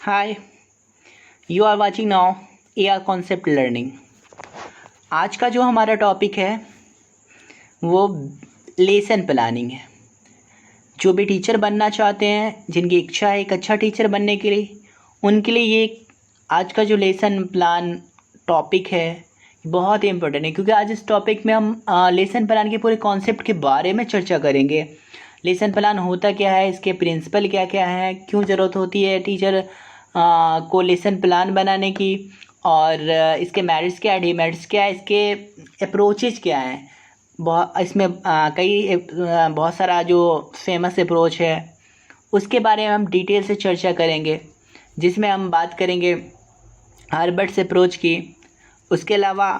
Hi, you are watching now AR Concept Learning। आज का जो हमारा टॉपिक है वो लेसन प्लानिंग है। जो भी टीचर बनना चाहते हैं, जिनकी इच्छा है एक अच्छा टीचर बनने के लिए, उनके लिए ये आज का जो लेसन प्लान टॉपिक है बहुत ही इम्पोर्टेंट है, क्योंकि आज इस टॉपिक में हम लेसन प्लान के पूरे कॉन्सेप्ट के बारे में चर्चा करेंगे। लेसन प्लान होता क्या है, इसके प्रिंसिपल क्या क्या है, क्यों ज़रूरत होती है टीचर को लेसन प्लान बनाने की, और इसके मेरिट्स क्या है, डीमेरिट्स क्या है, इसके अप्रोचेज क्या हैं। इसमें बहुत सारा जो फेमस अप्रोच है उसके बारे में हम डिटेल से चर्चा करेंगे, जिसमें हम बात करेंगे हर्बर्ट्स अप्रोच की। उसके अलावा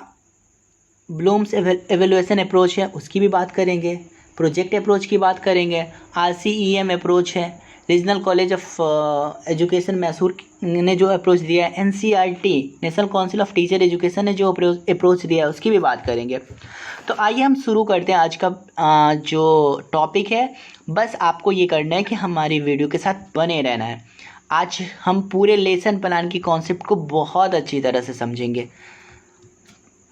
ब्लूम्स एवेल्युएशन अप्रोच है, उसकी भी बात करेंगे। प्रोजेक्ट अप्रोच की बात करेंगे। RCEM अप्रोच है, regional college of education Mysore ने जो अप्रोच दिया है। NCERT national council of teacher education ने जो अप्रोच दिया है उसकी भी बात करेंगे। तो आइए हम शुरू करते हैं आज का जो टॉपिक है। बस आपको ये करना है कि हमारी वीडियो के साथ बने रहना है। आज हम पूरे लेसन प्लान की कॉन्सेप्ट को बहुत अच्छी तरह से समझेंगे।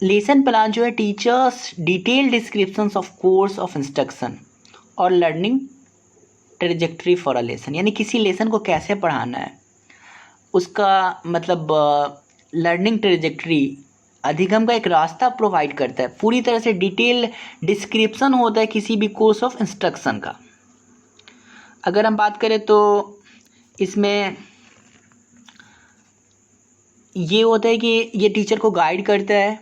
लेसन प्लान जो है teachers detail descriptions of course of instruction और learning trajectory for a lesson, यानी किसी लेसन को कैसे पढ़ाना है, उसका मतलब लर्निंग ट्रेजेक्ट्री, अधिगम का एक रास्ता प्रोवाइड करता है। पूरी तरह से डिटेल डिस्क्रिप्शन होता है किसी भी कोर्स ऑफ इंस्ट्रक्शन का। अगर हम बात करें तो इसमें ये होता है कि ये टीचर को गाइड करता है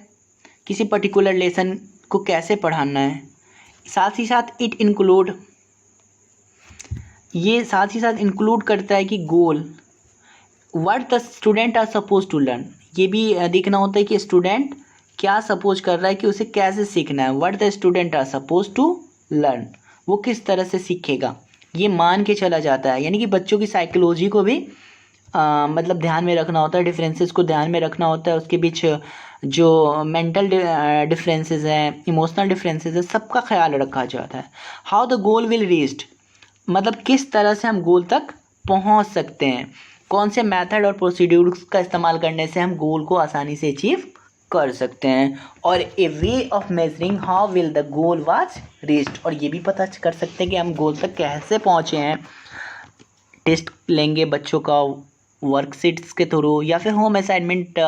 किसी पर्टिकुलर लेसन को कैसे पढ़ाना है। साथ ही साथ इंक्लूड करता है कि goal, what the student are suppose to learn. ये भी देखना होता है कि स्टूडेंट क्या सपोज कर रहा है कि उसे कैसे सीखना है। What the student are suppose to learn, वो किस तरह से सीखेगा, ये मान के चला जाता है। यानी कि बच्चों की साइकोलॉजी को भी मतलब ध्यान में रखना होता है, डिफरेंसेस को ध्यान में रखना होता है। उसके बीच जो मेंटल डिफरेंसेस हैं, इमोशनल डिफरेंसेस है, सबका ख्याल रखा जाता है। How the goal will reached, मतलब किस तरह से हम गोल तक पहुंच सकते हैं, कौन से मेथड और प्रोसीड्यूर्स का इस्तेमाल करने से हम गोल को आसानी से अचीव कर सकते हैं। और a way of measuring how will the goal was reached, और ये भी पता कर सकते हैं कि हम गोल तक कैसे पहुँचे हैं। टेस्ट लेंगे बच्चों का वर्कशीट्स के थ्रू या फिर होम असाइनमेंट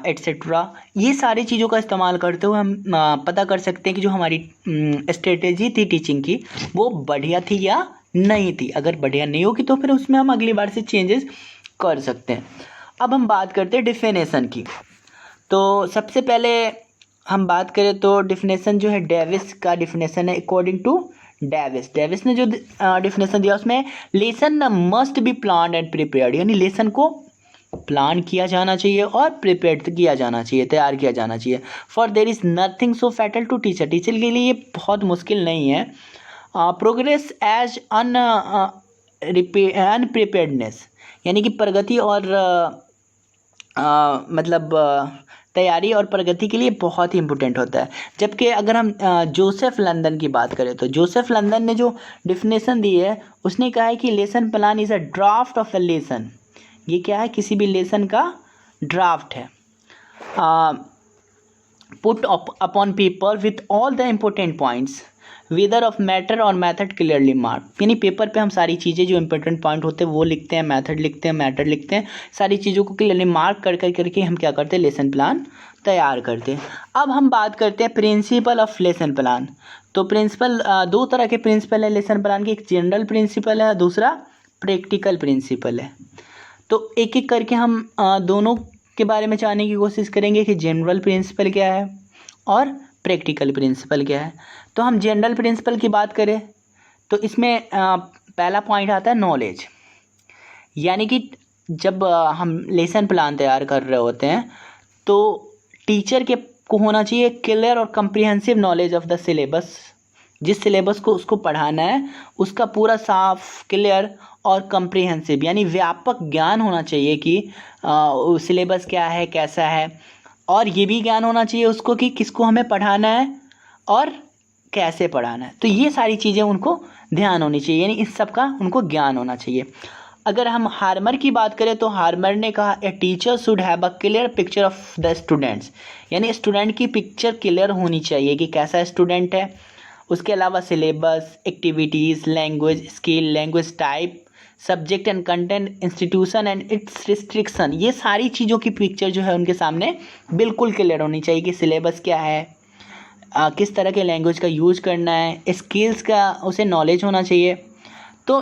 एट्सेट्रा। ये सारी चीज़ों का इस्तेमाल करते हुए हम पता कर सकते हैं कि जो हमारी स्ट्रेटेजी थी टीचिंग की वो बढ़िया थी या नहीं थी। अगर बढ़िया नहीं होगी तो फिर उसमें हम अगली बार से चेंजेस कर सकते हैं। अब हम बात करते हैं डिफिनेशन की। तो सबसे पहले हम बात करें तो डिफिनेशन जो है डेविस का डिफिनेशन है। अकॉर्डिंग टू डेविस ने जो डिफिनेशन दिया उसमें lesson must be planned and prepared, यानी लेसन को प्लान किया जाना चाहिए और प्रिपेयर्ड किया जाना चाहिए, तैयार किया जाना चाहिए। For there is nothing so fatal to teacher के लिए ये बहुत मुश्किल नहीं है। प्रोग्रेस एज अनप्रिपेयर्डनेस, यानी कि प्रगति और तैयारी और प्रगति के लिए बहुत ही इम्पोर्टेंट होता है। जबकि अगर हम जोसेफ लंदन की बात करें तो जोसेफ लंदन ने जो डिफिनेशन दी है उसने कहा है कि lesson plan is a draft of a lesson. ये क्या है, किसी भी लेसन का ड्राफ्ट है। Put upon paper with all the important points whether of matter और मैथड क्लियरली मार्क, यानी पेपर पे हम सारी चीज़ें जो इंपॉर्टेंट पॉइंट होते हैं वो लिखते हैं, मैथड लिखते हैं, मैटर लिखते हैं, सारी चीज़ों को क्लियरली मार्क करके हम क्या करते हैं, लेसन प्लान तैयार करते हैं। अब हम बात करते हैं प्रिंसिपल ऑफ लेसन प्लान। तो प्रिंसिपल, दो तरह के प्रिंसिपल है लेसन प्लान के, एक जनरल प्रिंसिपल है, दूसरा प्रैक्टिकल प्रिंसिपल है। तो एक एक करके हम दोनों के बारे में जानने की कोशिश करेंगे कि जनरल प्रिंसिपल क्या है और प्रैक्टिकल प्रिंसिपल क्या है। तो हम जनरल प्रिंसिपल की बात करें तो इसमें पहला पॉइंट आता है नॉलेज, यानी कि जब हम लेसन प्लान तैयार कर रहे होते हैं तो टीचर के को होना चाहिए क्लियर और comprehensive knowledge of the syllabus. जिस सिलेबस को उसको पढ़ाना है उसका पूरा साफ, क्लियर और कम्प्रिहेंसिव, यानी व्यापक ज्ञान होना चाहिए कि सिलेबस क्या है, कैसा है, और ये भी ज्ञान होना चाहिए उसको कि किसको हमें पढ़ाना है और कैसे पढ़ाना है। तो ये सारी चीज़ें उनको ध्यान होनी चाहिए, यानी इस सब का उनको ज्ञान होना चाहिए। अगर हम हार्मर की बात करें तो हार्मर ने कहा a teacher should have a clear picture of the students, यानी स्टूडेंट की पिक्चर क्लियर होनी चाहिए कि कैसा स्टूडेंट है। उसके अलावा syllabus, activities, language skill, language type, subject and content, institution and it's restriction, ये सारी चीज़ों की पिक्चर जो है उनके सामने बिल्कुल क्लियर होनी चाहिए कि सिलेबस क्या है, किस तरह के लैंग्वेज का यूज़ करना है, स्किल्स का उसे नॉलेज होना चाहिए। तो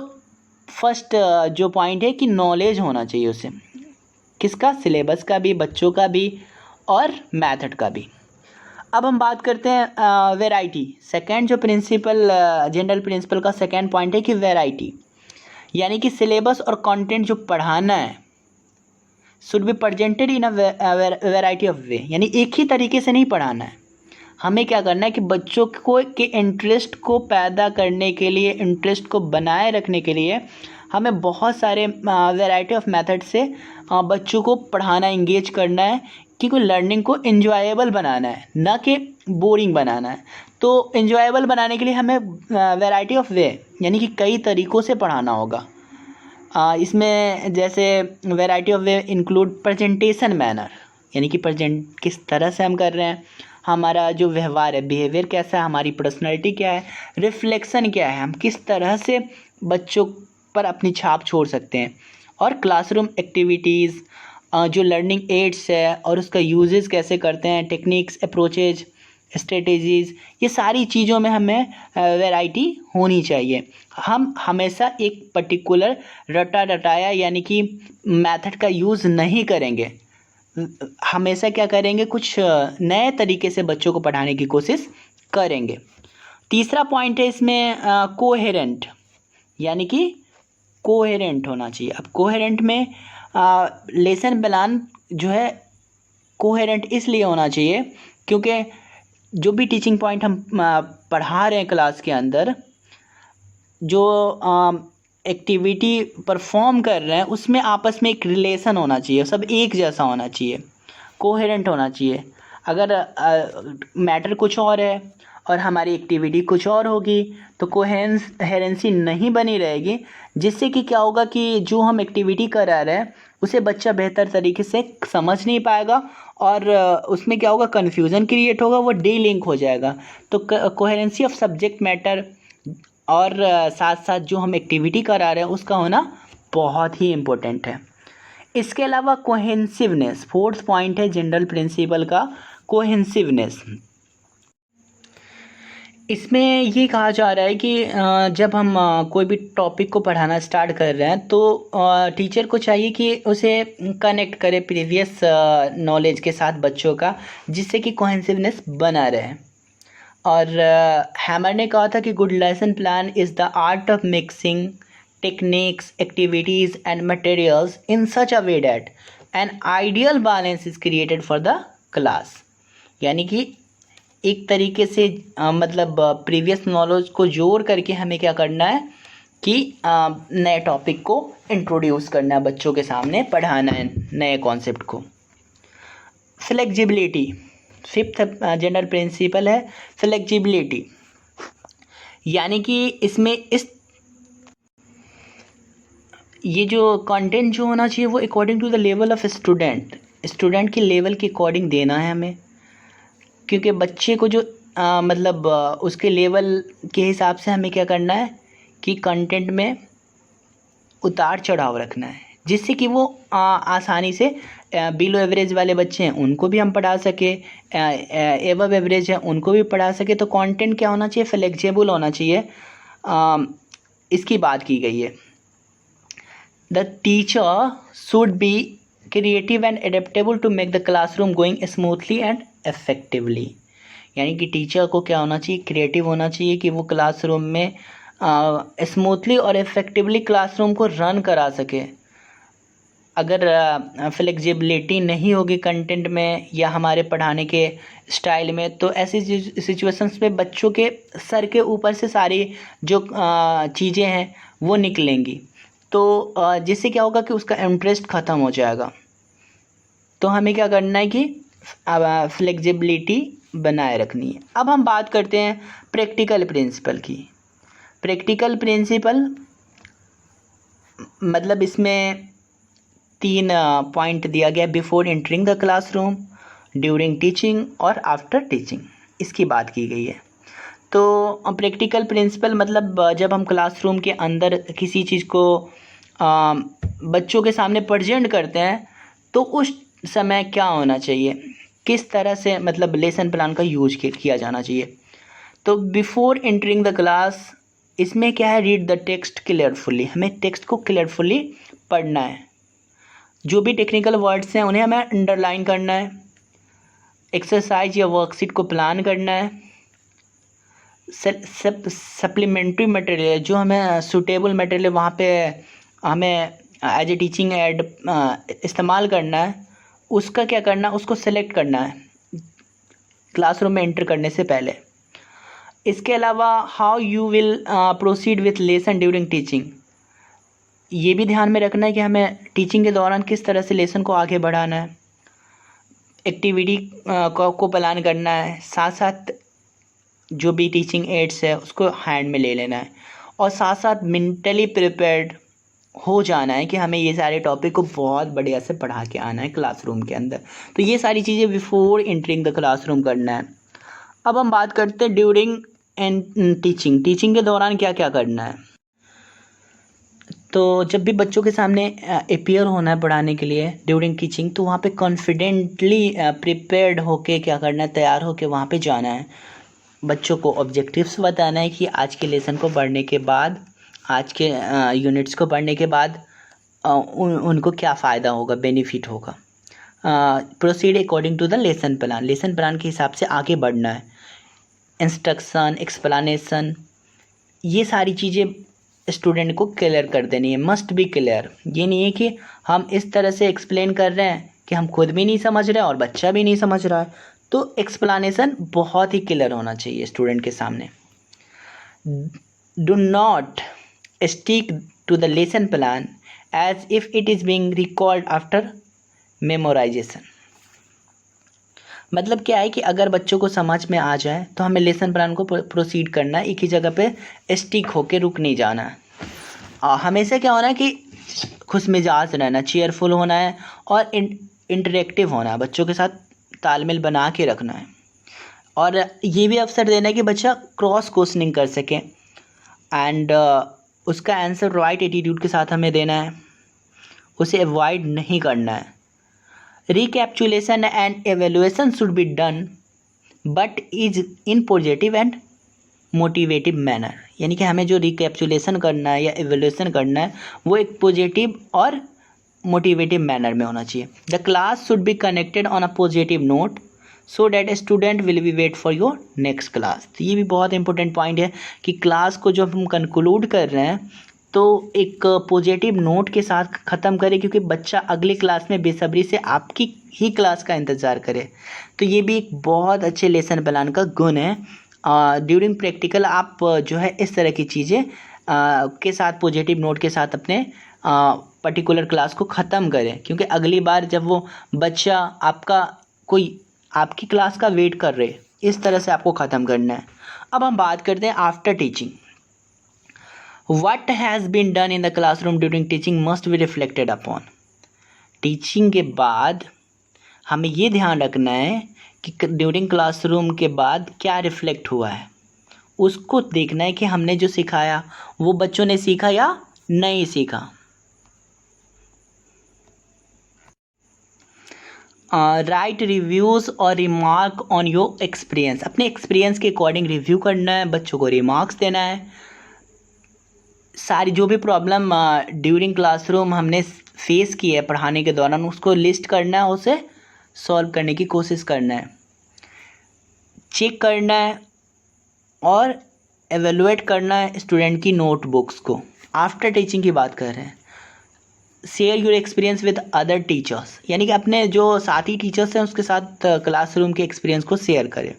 फर्स्ट जो पॉइंट है कि नॉलेज होना चाहिए उसे, किसका, सिलेबस का भी, बच्चों का भी और मेथड का भी। अब हम बात करते हैं वैरायटी। सेकंड जो प्रिंसिपल, जनरल प्रिंसिपल का सेकंड पॉइंट है कि वैरायटी, यानी कि सिलेबस और कंटेंट जो पढ़ाना है should be presented in a variety of वे, यानी एक ही तरीके से नहीं पढ़ाना है। हमें क्या करना है कि बच्चों को के इंटरेस्ट को पैदा करने के लिए, इंटरेस्ट को बनाए रखने के लिए हमें बहुत सारे वैरायटी ऑफ मेथड से बच्चों को पढ़ाना, इंगेज करना है, क्योंकि लर्निंग को एंजॉयबल बनाना है, ना कि बोरिंग बनाना है। तो एंजॉयबल बनाने के लिए हमें वैरायटी ऑफ वे, यानी कि कई तरीक़ों से पढ़ाना होगा। इसमें जैसे variety of way include presentation manner, यानी कि प्रेजेंट किस तरह से हम कर रहे हैं, हमारा जो व्यवहार है, बिहेवियर कैसा है, हमारी पर्सनैलिटी क्या है, रिफ्लेक्शन क्या है, हम किस तरह से बच्चों पर अपनी छाप छोड़ सकते हैं, और क्लासरूम एक्टिविटीज़, जो लर्निंग एड्स है और उसका यूजेस कैसे करते हैं, टेक्निक्स, अप्रोचेज, स्ट्रेटेजीज़, ये सारी चीज़ों में हमें वैरायटी होनी चाहिए। हम हमेशा एक पर्टिकुलर रटा रटाया यानी कि मेथड का यूज़ नहीं करेंगे, हमेशा क्या करेंगे, कुछ नए तरीके से बच्चों को पढ़ाने की कोशिश करेंगे। तीसरा पॉइंट है इसमें कोहेरेंट, यानी कि कोहेरेंट होना चाहिए। अब कोहेरेंट में लेसन प्लान जो है कोहेरेंट इसलिए होना चाहिए क्योंकि जो भी टीचिंग पॉइंट हम पढ़ा रहे हैं क्लास के अंदर, जो एक्टिविटी परफॉर्म कर रहे हैं, उसमें आपस में एक रिलेशन होना चाहिए, सब एक जैसा होना चाहिए, कोहेरेंट होना चाहिए। अगर मैटर कुछ और है और हमारी एक्टिविटी कुछ और होगी तो कोहेरेंसी नहीं बनी रहेगी, जिससे कि क्या होगा कि जो हम एक्टिविटी करा रहे हैं उसे बच्चा बेहतर तरीके से समझ नहीं पाएगा और उसमें क्या होगा, कन्फ्यूज़न क्रिएट होगा, वो डीलिंक हो जाएगा। तो कोहेरेंसी ऑफ सब्जेक्ट मैटर और साथ साथ जो हम एक्टिविटी करा रहे हैं उसका होना बहुत ही इम्पोर्टेंट है। इसके अलावा कोहेंसिवनेस, फोर्थ पॉइंट है जनरल प्रिंसिपल का, कोहेंसिवनेस। इसमें ये कहा जा रहा है कि जब हम कोई भी टॉपिक को पढ़ाना स्टार्ट कर रहे हैं तो टीचर को चाहिए कि उसे कनेक्ट करे प्रीवियस नॉलेज के साथ बच्चों का, जिससे कि कोहेंसिवनेस बना रहे। और हैमर ने कहा था कि good lesson plan is the art of mixing techniques, activities and materials in such a way that an ideal balance is created for the class, यानी कि एक तरीके से मतलब प्रीवियस नॉलेज को जोड़ करके हमें क्या करना है कि नए टॉपिक को इंट्रोड्यूस करना है, बच्चों के सामने पढ़ाना है नए कॉन्सेप्ट को। फ्लेक्सिबिलिटी, फिफ्थ जनरल प्रिंसिपल है फ्लेक्सिबिलिटी, यानी कि इसमें ये जो कंटेंट जो होना चाहिए वो according to the level of student के लेवल के अकॉर्डिंग देना है हमें, क्योंकि बच्चे को जो मतलब उसके लेवल के हिसाब से हमें क्या करना है कि कंटेंट में उतार चढ़ाव रखना है, जिससे कि वो आसानी से बिलो एवरेज वाले बच्चे हैं उनको भी हम पढ़ा सके, एबव एवरेज है उनको भी पढ़ा सके। तो कंटेंट क्या होना चाहिए, फ्लेक्सिबल होना चाहिए, इसकी बात की गई है। The teacher should be creative and adaptable to make the classroom going smoothly and effectively, यानी कि टीचर को क्या होना चाहिए, क्रिएटिव होना चाहिए कि वो क्लासरूम में स्मूथली और इफेक्टिवली क्लासरूम को रन करा सके। अगर फ्लेक्सिबिलिटी नहीं होगी कंटेंट में या हमारे पढ़ाने के स्टाइल में, तो ऐसी सिचुएशंस में बच्चों के सर के ऊपर से सारी जो चीज़ें हैं वो निकलेंगी, तो जिससे क्या होगा कि उसका इंटरेस्ट ख़त्म हो जाएगा। तो हमें क्या करना है कि फ्लेक्सिबिलिटी बनाए रखनी है। अब हम बात करते हैं प्रैक्टिकल प्रिंसिपल की। प्रैक्टिकल प्रिंसिपल मतलब इसमें 3 पॉइंट दिया गया, before entering the classroom, during teaching और आफ्टर टीचिंग, इसकी बात की गई है। तो प्रैक्टिकल प्रिंसिपल मतलब जब हम क्लासरूम के अंदर किसी चीज़ को बच्चों के सामने प्रेजेंट करते हैं तो उस समय क्या होना चाहिए, किस तरह से मतलब लेसन प्लान का यूज किया जाना चाहिए। तो बिफोर एंटरिंग द क्लास, इसमें क्या है, रीड द टेक्स्ट क्लियरफुली, हमें टेक्स्ट को क्लियरफुली पढ़ना है। जो भी टेक्निकल वर्ड्स हैं उन्हें हमें अंडरलाइन करना है। एक्सरसाइज या वर्कशीट को प्लान करना है। सप्लीमेंट्री मटेरियल, जो हमें सूटेबल मटेरियल वहाँ पे हमें एज ए टीचिंग एड इस्तेमाल करना है, उसका क्या करना है, उसको सेलेक्ट करना है क्लासरूम में एंटर करने से पहले। इसके अलावा how you will proceed with lesson during teaching, ये भी ध्यान में रखना है कि हमें टीचिंग के दौरान किस तरह से लेसन को आगे बढ़ाना है। एक्टिविटी को प्लान करना है, साथ साथ जो भी टीचिंग एड्स है उसको हैंड में ले लेना है, और साथ साथ मेंटली प्रिपेयर्ड हो जाना है कि हमें ये सारे टॉपिक को बहुत बढ़िया से पढ़ा के आना है क्लासरूम के अंदर। तो ये सारी चीज़ें बिफोर एंटरिंग द क्लासरूम करना है। अब हम बात करते हैं ड्यूरिंग एंड टीचिंग, टीचिंग के दौरान क्या क्या करना है। तो जब भी बच्चों के सामने अपियर होना है पढ़ाने के लिए ड्यूरिंग टीचिंग, तो वहाँ पे कॉन्फिडेंटली प्रिपेयर्ड होके क्या करना है, तैयार होके वहाँ पे जाना है। बच्चों को ऑब्जेक्टिव्स बताना है कि आज के लेसन को पढ़ने के बाद, आज के यूनिट्स को पढ़ने के बाद उनको क्या फ़ायदा होगा, बेनिफिट होगा। Proceed according to the lesson plan, lesson plan के हिसाब से आगे बढ़ना है। इंस्ट्रक्शन, एक्सप्लेनेशन, ये सारी चीज़ें स्टूडेंट को क्लियर कर देनी है, मस्ट बी क्लियर। ये नहीं है कि हम इस तरह से एक्सप्लेन कर रहे हैं कि हम खुद भी नहीं समझ रहे हैं और बच्चा भी नहीं समझ रहा है। तो एक्सप्लेनेशन बहुत ही क्लियर होना चाहिए स्टूडेंट के सामने। Do not stick to the lesson plan as if it is being recalled after memorisation. मतलब क्या है कि अगर बच्चों को समझ में आ जाए तो हमें लेसन प्लान को प्रोसीड करना है, एक ही जगह पे स्टिक होके रुक नहीं जाना है। हमेशा क्या होना है कि खुश मिजाज रहना, चेयरफुल होना है और इंटरेक्टिव होना है, बच्चों के साथ तालमेल बना के रखना है। और ये भी अवसर देना है कि बच्चा क्रॉस क्वेश्चनिंग कर सके एंड उसका आंसर राइट एटीट्यूड के साथ हमें देना है, उसे अवॉइड नहीं करना है। Recapitulation and evaluation should be done but is in positive and motivative manner, यानी कि हमें जो रिकैप्चुलेशन करना है या एवेल्यूशन करना है वो एक पॉजिटिव और मोटिवेटिव मैनर में होना चाहिए। The class should be connected on a positive note so that student will be wait for your next class. तो ये भी बहुत इंपॉर्टेंट पॉइंट है कि क्लास को जब हम कंक्लूड कर रहे हैं तो एक पॉजिटिव नोट के साथ ख़त्म करें, क्योंकि बच्चा अगली क्लास में बेसब्री से आपकी ही क्लास का इंतज़ार करे। तो ये भी एक बहुत अच्छे लेसन प्लान का गुण है। ड्यूरिंग प्रैक्टिकल आप जो है इस तरह की चीज़ें के साथ पॉजिटिव नोट के साथ अपने पर्टिकुलर क्लास को ख़त्म करें, क्योंकि अगली बार जब वो बच्चा आपकी क्लास का वेट कर रहे, इस तरह से आपको ख़त्म करना है। अब हम बात करते हैं after teaching. What has been done in the classroom during teaching must be reflected upon. Teaching के बाद हमें ये ध्यान रखना है कि ड्यूरिंग क्लासरूम के बाद क्या रिफ्लेक्ट हुआ है, उसको देखना है कि हमने जो सिखाया वो बच्चों ने सीखा या नहीं सीखा। राइट रिव्यूज़ और रिमार्क ऑन योर एक्सपीरियंस, अपने एक्सपीरियंस के अकॉर्डिंग रिव्यू करना है, बच्चों को रिमार्क्स देना है। सारी जो भी प्रॉब्लम ड्यूरिंग क्लासरूम हमने फेस की है पढ़ाने के दौरान, उसको लिस्ट करना है, उसे सॉल्व करने की कोशिश करना है, चेक करना है और एवेलुएट करना है स्टूडेंट की नोटबुक्स को। आफ्टर टीचिंग की बात कर रहे हैं। Share your experience with other teachers, यानी कि अपने जो साथी टीचर्स हैं उसके साथ क्लासरूम के एक्सपीरियंस को शेयर करें।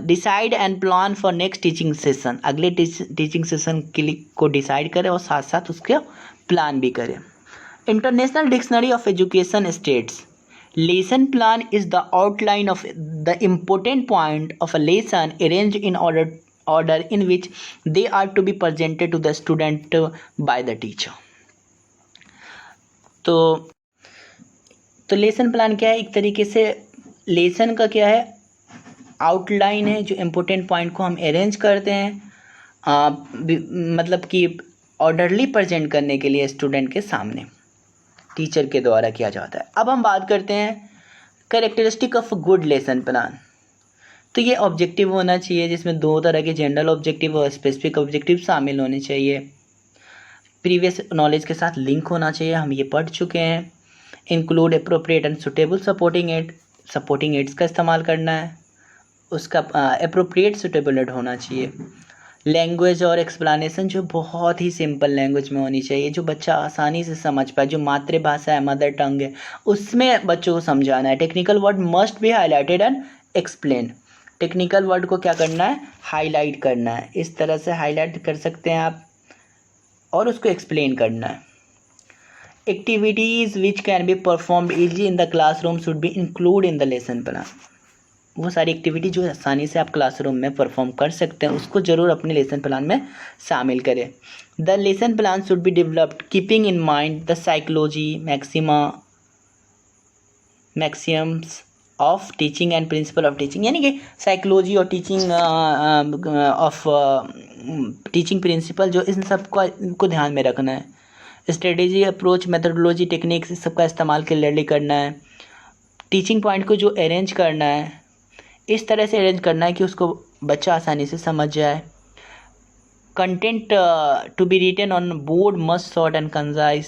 Decide and plan for next teaching session, अगले टीचिंग सेशन के लिए को डिसाइड करें और साथ साथ उसके प्लान भी करें। International dictionary of education states lesson plan is the outline of the important point of a lesson arrange in order in which they are to be presented to the student by the teacher. तो lesson plan क्या है? एक तरीके से lesson का क्या है, outline है, जो इम्पोर्टेंट पॉइंट को हम अरेंज करते हैं, मतलब कि ऑर्डरली प्रेजेंट करने के लिए स्टूडेंट के सामने टीचर के द्वारा किया जाता है। अब हम बात करते हैं characteristic of good lesson plan. तो ये ऑब्जेक्टिव होना चाहिए, जिसमें 2 तरह के जनरल ऑब्जेक्टिव और स्पेसिफिक ऑब्जेक्टिव शामिल होने चाहिए। प्रीवियस नॉलेज के साथ लिंक होना चाहिए, हम ये पढ़ चुके हैं। Include appropriate and suitable supporting aids का इस्तेमाल करना है, उसका अप्रोप्रिएट सुटेबल एड होना चाहिए। लैंग्वेज और एक्सप्लेनेशन जो बहुत ही सिंपल लैंग्वेज में होनी चाहिए, जो बच्चा आसानी से समझ पाए, जो मातृभाषा है, मदर टंग है, उसमें बच्चों को समझाना है। Technical word must be highlighted and explain. Technical word को क्या करना है? हाईलाइट करना है। इस तरह से हाईलाइट कर सकते हैं आप, और उसको एक्सप्लेन करना है। Activities which can be performed easily in the classroom should be include in the lesson plan. वो सारी एक्टिविटी जो आसानी से आप क्लासरूम में परफॉर्म कर सकते हैं, उसको ज़रूर अपने लेसन प्लान में शामिल करें। The lesson plan should be developed keeping in mind the psychology Maxim's of teaching and principle of teaching, यानी कि साइकोलॉजी और टीचिंग प्रिंसिपल, जो इन सब को ध्यान में रखना है। स्ट्रेटेजी, अप्रोच, मेथडोलॉजी, टेक्निक्स, इस सब का इस्तेमाल क्लियरली करना है। टीचिंग पॉइंट को जो अरेंज करना है, इस तरह से अरेंज करना है कि उसको बच्चा आसानी से समझ जाए। Content to be written on board must short and concise,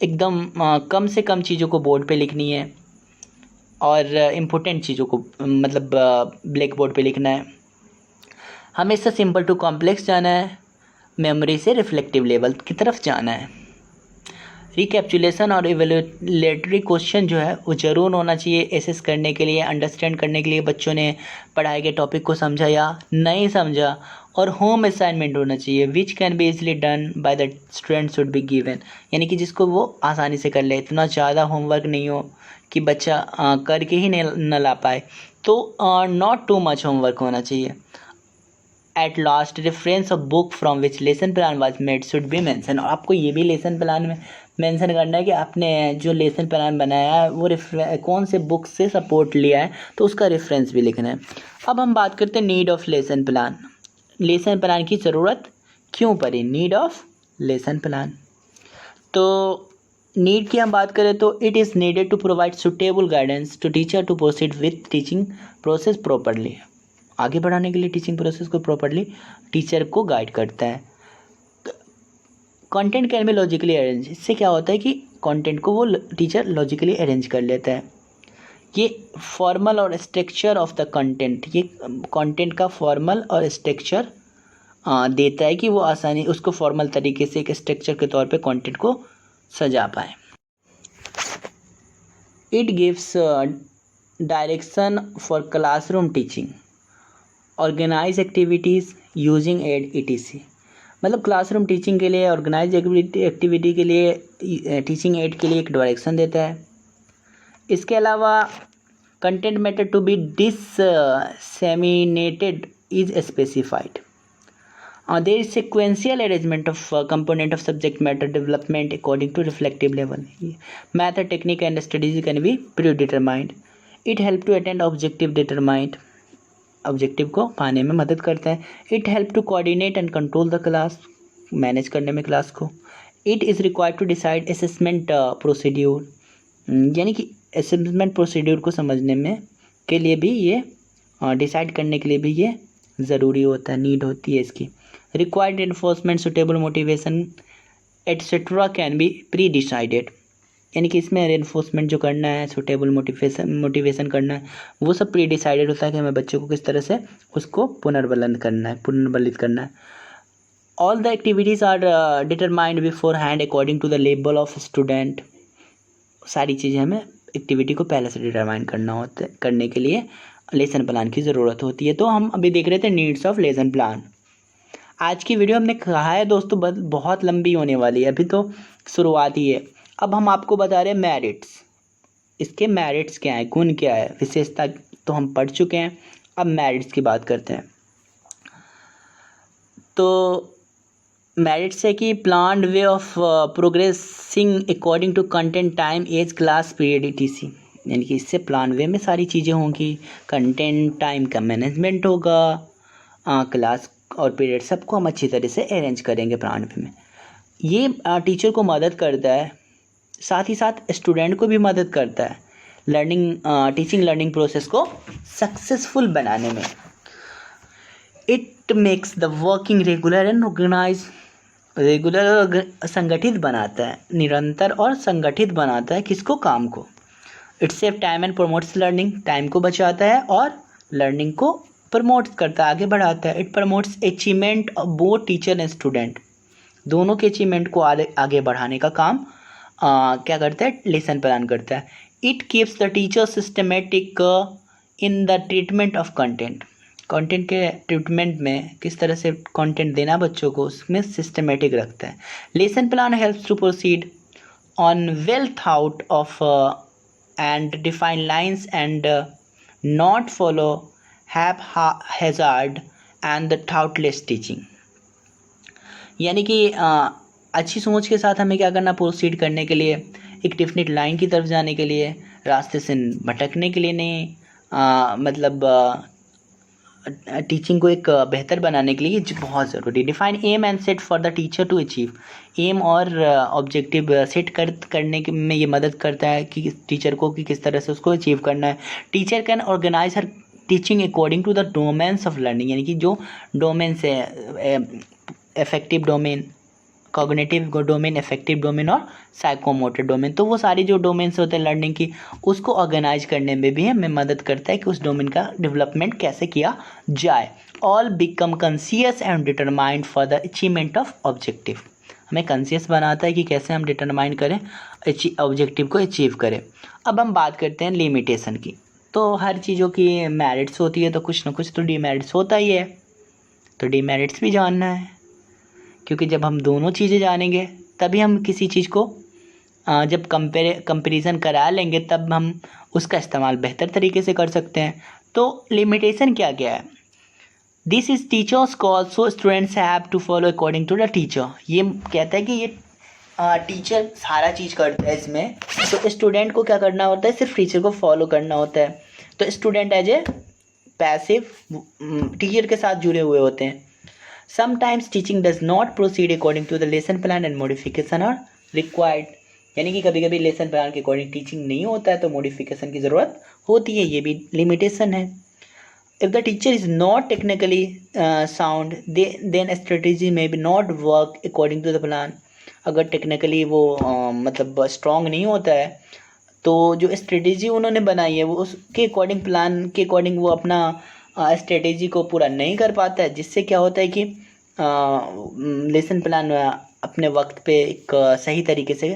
एकदम कम से कम चीज़ों को बोर्ड पे लिखनी है, और इम्पोर्टेंट चीज़ों को मतलब ब्लैक बोर्ड पे लिखना है। हमेशा सिंपल टू कॉम्प्लेक्स जाना है, मेमोरी से रिफ्लेक्टिव लेवल की तरफ जाना है। रिकैप्चुलेशन और इवेल्युएटरी क्वेश्चन जो है वो ज़रूर होना चाहिए, एसेस करने के लिए, अंडरस्टैंड करने के लिए बच्चों ने पढ़ाए गए टॉपिक को समझा या नहीं समझा। और होम असाइनमेंट होना चाहिए which can be easily done by the student should be given, यानी कि जिसको वो आसानी से कर ले, इतना ज़्यादा होमवर्क नहीं हो कि बच्चा करके ही न ला पाए। तो नॉट टू मच होमवर्क होना चाहिए। At last, reference of book from which lesson plan was made should be mention. और आपको ये भी लेसन प्लान में मेंशन करना है कि आपने जो लेसन प्लान बनाया है वो कौन से बुक से सपोर्ट लिया है, तो उसका रेफरेंस भी लिखना है। अब हम बात करते हैं need of lesson plan. Lesson plan की ज़रूरत क्यों पड़ी? Need of lesson plan. तो नीड की हम बात करें तो it is needed to provide suitable guidance to teacher to proceed with teaching process properly. आगे बढ़ाने के लिए टीचिंग प्रोसेस को प्रॉपरली टीचर को गाइड करता है। Content can be logically arrange, इससे क्या होता है कि कंटेंट को वो टीचर लॉजिकली अरेंज कर लेता है। ये फॉर्मल और स्ट्रक्चर ऑफ द कंटेंट, ये कंटेंट का फॉर्मल और स्ट्रक्चर देता है कि वो आसानी उसको फॉर्मल तरीके से एक स्ट्रक्चर के तौर पे कंटेंट को सजा पाए। It gives direction for classroom teaching, organise activities using aid ETC, मतलब क्लासरूम टीचिंग के लिए, ऑर्गेनाइज एक्टिविटी के लिए, टीचिंग एड के लिए एक डायरेक्शन देता है। इसके अलावा content matter to be disseminated is specified. There is sequential arrangement of component of subject matter development according to reflective level. Method, technique and strategy can be predetermined. It help to attain objective determined. Objective को पाने में मदद करता है। It help to coordinate and control the class, manage करने में class को। It is required to decide assessment procedure, यानी कि असेसमेंट प्रोसीड्यूर को समझने में के लिए भी ये डिसाइड करने के लिए भी ये ज़रूरी होता है, नीड होती है इसकी। Required enforcement, suitable motivation etcetera can be pre decided, यानी कि इसमें एनफोर्समेंट जो करना है, सुटेबल मोटिवेशन करना है, वो सब प्री डिसाइडेड होता है कि हमें बच्चे को किस तरह से उसको पुनर्बलित करना है। All the activities are determined beforehand according to the level of student. सारी चीज़ें हमें एक्टिविटी को पहले से डिटरमाइन करने के लिए लेसन प्लान की ज़रूरत होती है। तो हम अभी देख रहे थे नीड्स ऑफ लेसन प्लान। आज की वीडियो हमने कहा है दोस्तों बहुत लंबी होने वाली है, अभी तो शुरुआत ही है। अब हम आपको बता रहे हैं मेरिट्स, इसके मेरिट्स क्या है, गुण क्या है, विशेषता तो हम पढ़ चुके हैं। अब मेरिट्स की बात करते हैं। तो मेरिट्स है कि planned way of progressing according to content, time, age, class, period, etc. यानी कि इससे प्लान वे में सारी चीज़ें होंगी, कंटेंट, टाइम का मैनेजमेंट होगा, क्लास और पीरियड सबको हम अच्छी तरह से अरेंज करेंगे प्लान वे में। ये टीचर को मदद करता है, साथ ही साथ स्टूडेंट को भी मदद करता है टीचिंग लर्निंग प्रोसेस को सक्सेसफुल बनाने में। It makes the working regular and organise, regular और संगठित बनाता है, निरंतर और संगठित बनाता है किसको, काम को। It save time and promotes learning, time को बचाता है और लर्निंग को प्रमोट करता है, आगे बढ़ाता है। It promotes achievement of both teacher and student, दोनों के अचीवमेंट को आगे बढ़ाने का काम क्या करता है, लेसन प्लान करता है। It keeps the teacher systematic in the treatment of content, content के ट्रीटमेंट में किस तरह से कंटेंट देना बच्चों को, उसमें सिस्टमेटिक रखता है। Lesson plan helps to proceed on well thought of and define lines and not follow hazard and the thoughtless teaching. यानी कि अच्छी सोच के साथ हमें क्या करना, प्रोसीड करने के लिए, एक डेफिनेट लाइन की तरफ जाने के लिए, रास्ते से भटकने के लिए नहीं, टीचिंग को एक बेहतर बनाने के लिए ये बहुत ज़रूरी। Define aim and set for the teacher to achieve, aim और ऑब्जेक्टिव सेट करने के में ये मदद करता है कि टीचर को कि किस तरह से उसको अचीव करना है। Teacher can organise her teaching according to the domains of learning, यानी कि जो डोमेन्स है, effective domain, cognitive domain, effective domain और साइकोमोटर डोमेन, तो वो सारी जो डोमेन्स होते हैं लर्निंग की, उसको ऑर्गेनाइज करने में भी हमें मदद करता है कि उस डोमेन का डेवलपमेंट कैसे किया जाए। All become conscious and determined for the achievement of objective, हमें कॉन्शियस बनाता है कि कैसे हम डिटरमाइन करें, ऑब्जेक्टिव को अचीव करें। अब हम बात करते हैं लिमिटेशन की। तो हर चीज़ों की मेरिट्स होती है, तो कुछ ना कुछ तो डिमेरिट्स होता ही है, तो डिमेरिट्स भी जानना है, क्योंकि जब हम दोनों चीज़ें जानेंगे तभी हम किसी चीज़ को जब कंपैरिजन करा लेंगे तब हम उसका इस्तेमाल बेहतर तरीके से कर सकते हैं। तो लिमिटेशन क्या क्या है, this is teacher's call, so students have to follow according to the teacher. ये कहता है कि ये टीचर सारा चीज़ करता है इसमें, तो स्टूडेंट को क्या करना होता है, सिर्फ टीचर को फॉलो करना होता है। तो student as a passive teacher के साथ जुड़े हुए होते हैं। Sometimes teaching does not proceed according to the lesson plan and modification are required, यानी कि कभी कभी लेसन प्लान के अकॉर्डिंग टीचिंग नहीं होता है तो मॉडिफिकेशन की ज़रूरत होती है, ये भी लिमिटेशन है। If the teacher is not technically sound then strategy may be not work according to the plan, अगर टेक्निकली वो मतलब स्ट्रॉन्ग नहीं होता है तो जो स्ट्रेटेजी उन्होंने बनाई है वो उसके अकॉर्डिंग, प्लान के अकॉर्डिंग वो अपना स्ट्रेटेजी को पूरा नहीं कर पाता है, जिससे क्या होता है कि लेसन प्लान अपने वक्त पे एक सही तरीके से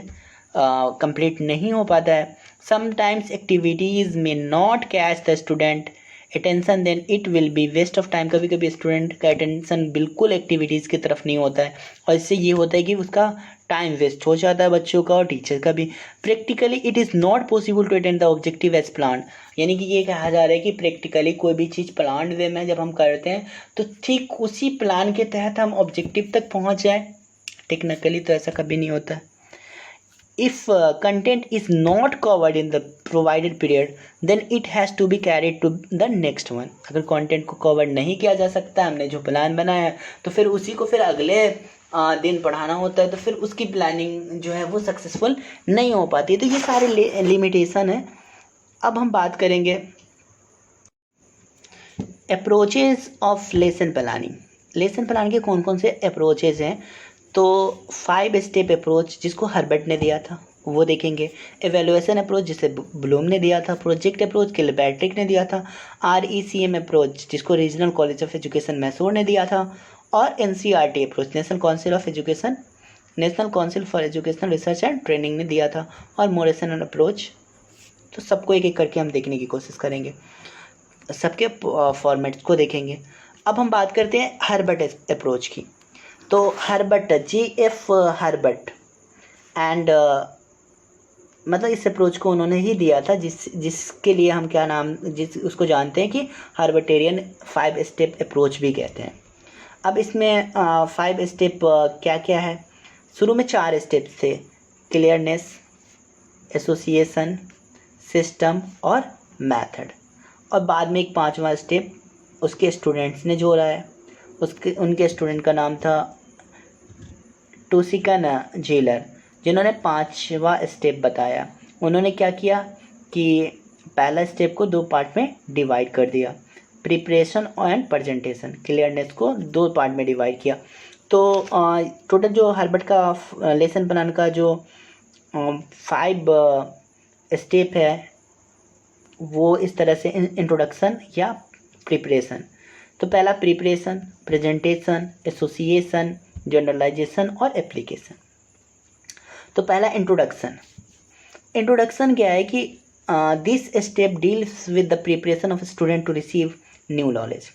कंप्लीट नहीं हो पाता है। समटाइम्स एक्टिविटीज़ में not catch the student attention, then it will be waste of time. कभी कभी स्टूडेंट का अटेंशन बिल्कुल एक्टिविटीज़ की तरफ नहीं होता है और इससे ये होता है कि उसका टाइम वेस्ट हो जाता है बच्चों का और टीचर का भी। Practically it is not possible to attend the objective as plan, यानी कि ये कहा जा रहा है कि प्रैक्टिकली कोई भी चीज़ प्लान वे में जब हम करते हैं तो ठीक उसी प्लान के तहत हम ऑब्जेक्टिव तक पहुंच जाए, टेक्निकली तो ऐसा कभी नहीं होता। If content is not covered in the provided period then it has to be carried to the next one. अगर कंटेंट को कवर नहीं किया जा सकता, हमने जो प्लान बनाया है तो फिर उसी को फिर अगले दिन पढ़ाना होता है, तो फिर उसकी प्लानिंग जो है वो सक्सेसफुल नहीं हो पाती है। तो ये सारे लिमिटेशन है। अब हम बात करेंगे approaches of lesson planning. Lesson plan के कौन कौन से अप्रोचेज हैं, तो 5 स्टेप अप्रोच जिसको हर्बर्ट ने दिया था वो देखेंगे, एवेल्युएशन अप्रोच जिसे ब्लूम ने दिया था, प्रोजेक्ट अप्रोच किलपैट्रिक ने दिया था, RECM अप्रोच जिसको regional college of education Mysore ने दिया था, और NCERT approach national council for educational research and training ने दिया था, और मोरिसन अप्रोच। तो सबको एक एक करके हम देखने की कोशिश करेंगे, सबके फॉर्मेट्स को देखेंगे। अब हम बात करते हैं हर्बर्ट अप्रोच की। तो हर्बर्ट, JF हर्बर्ट एंड मतलब इस अप्रोच को उन्होंने ही दिया था जिसके लिए हम उसको जानते हैं कि हर्बर्टेरियन 5 स्टेप अप्रोच भी कहते हैं। अब इसमें 5 स्टेप क्या क्या है। शुरू में 4 स्टेप थे, क्लियरनेस, एसोसिएशन, सिस्टम और मेथड। और बाद में एक 5वां स्टेप उसके स्टूडेंट्स ने जोड़ा है। उनके स्टूडेंट का नाम था टोसिकन जेलर, जिन्होंने 5वां स्टेप बताया। उन्होंने क्या किया कि पहला स्टेप को 2 पार्ट में डिवाइड कर दिया, प्रिपरेशन एंड प्रेजेंटेशन। क्लियरनेस को 2 पार्ट में डिवाइड किया। तो टोटल जो हर्बर्ट का लेसन बनाने का जो 5 स्टेप है वो इस तरह से, इंट्रोडक्शन या प्रिपरेशन। तो पहला प्रिपरेशन, प्रेजेंटेशन, एसोसिएशन, जनरलाइजेशन और एप्लीकेशन। तो पहला इंट्रोडक्शन। इंट्रोडक्शन क्या है कि this step deals with the preparation of student to receive new knowledge.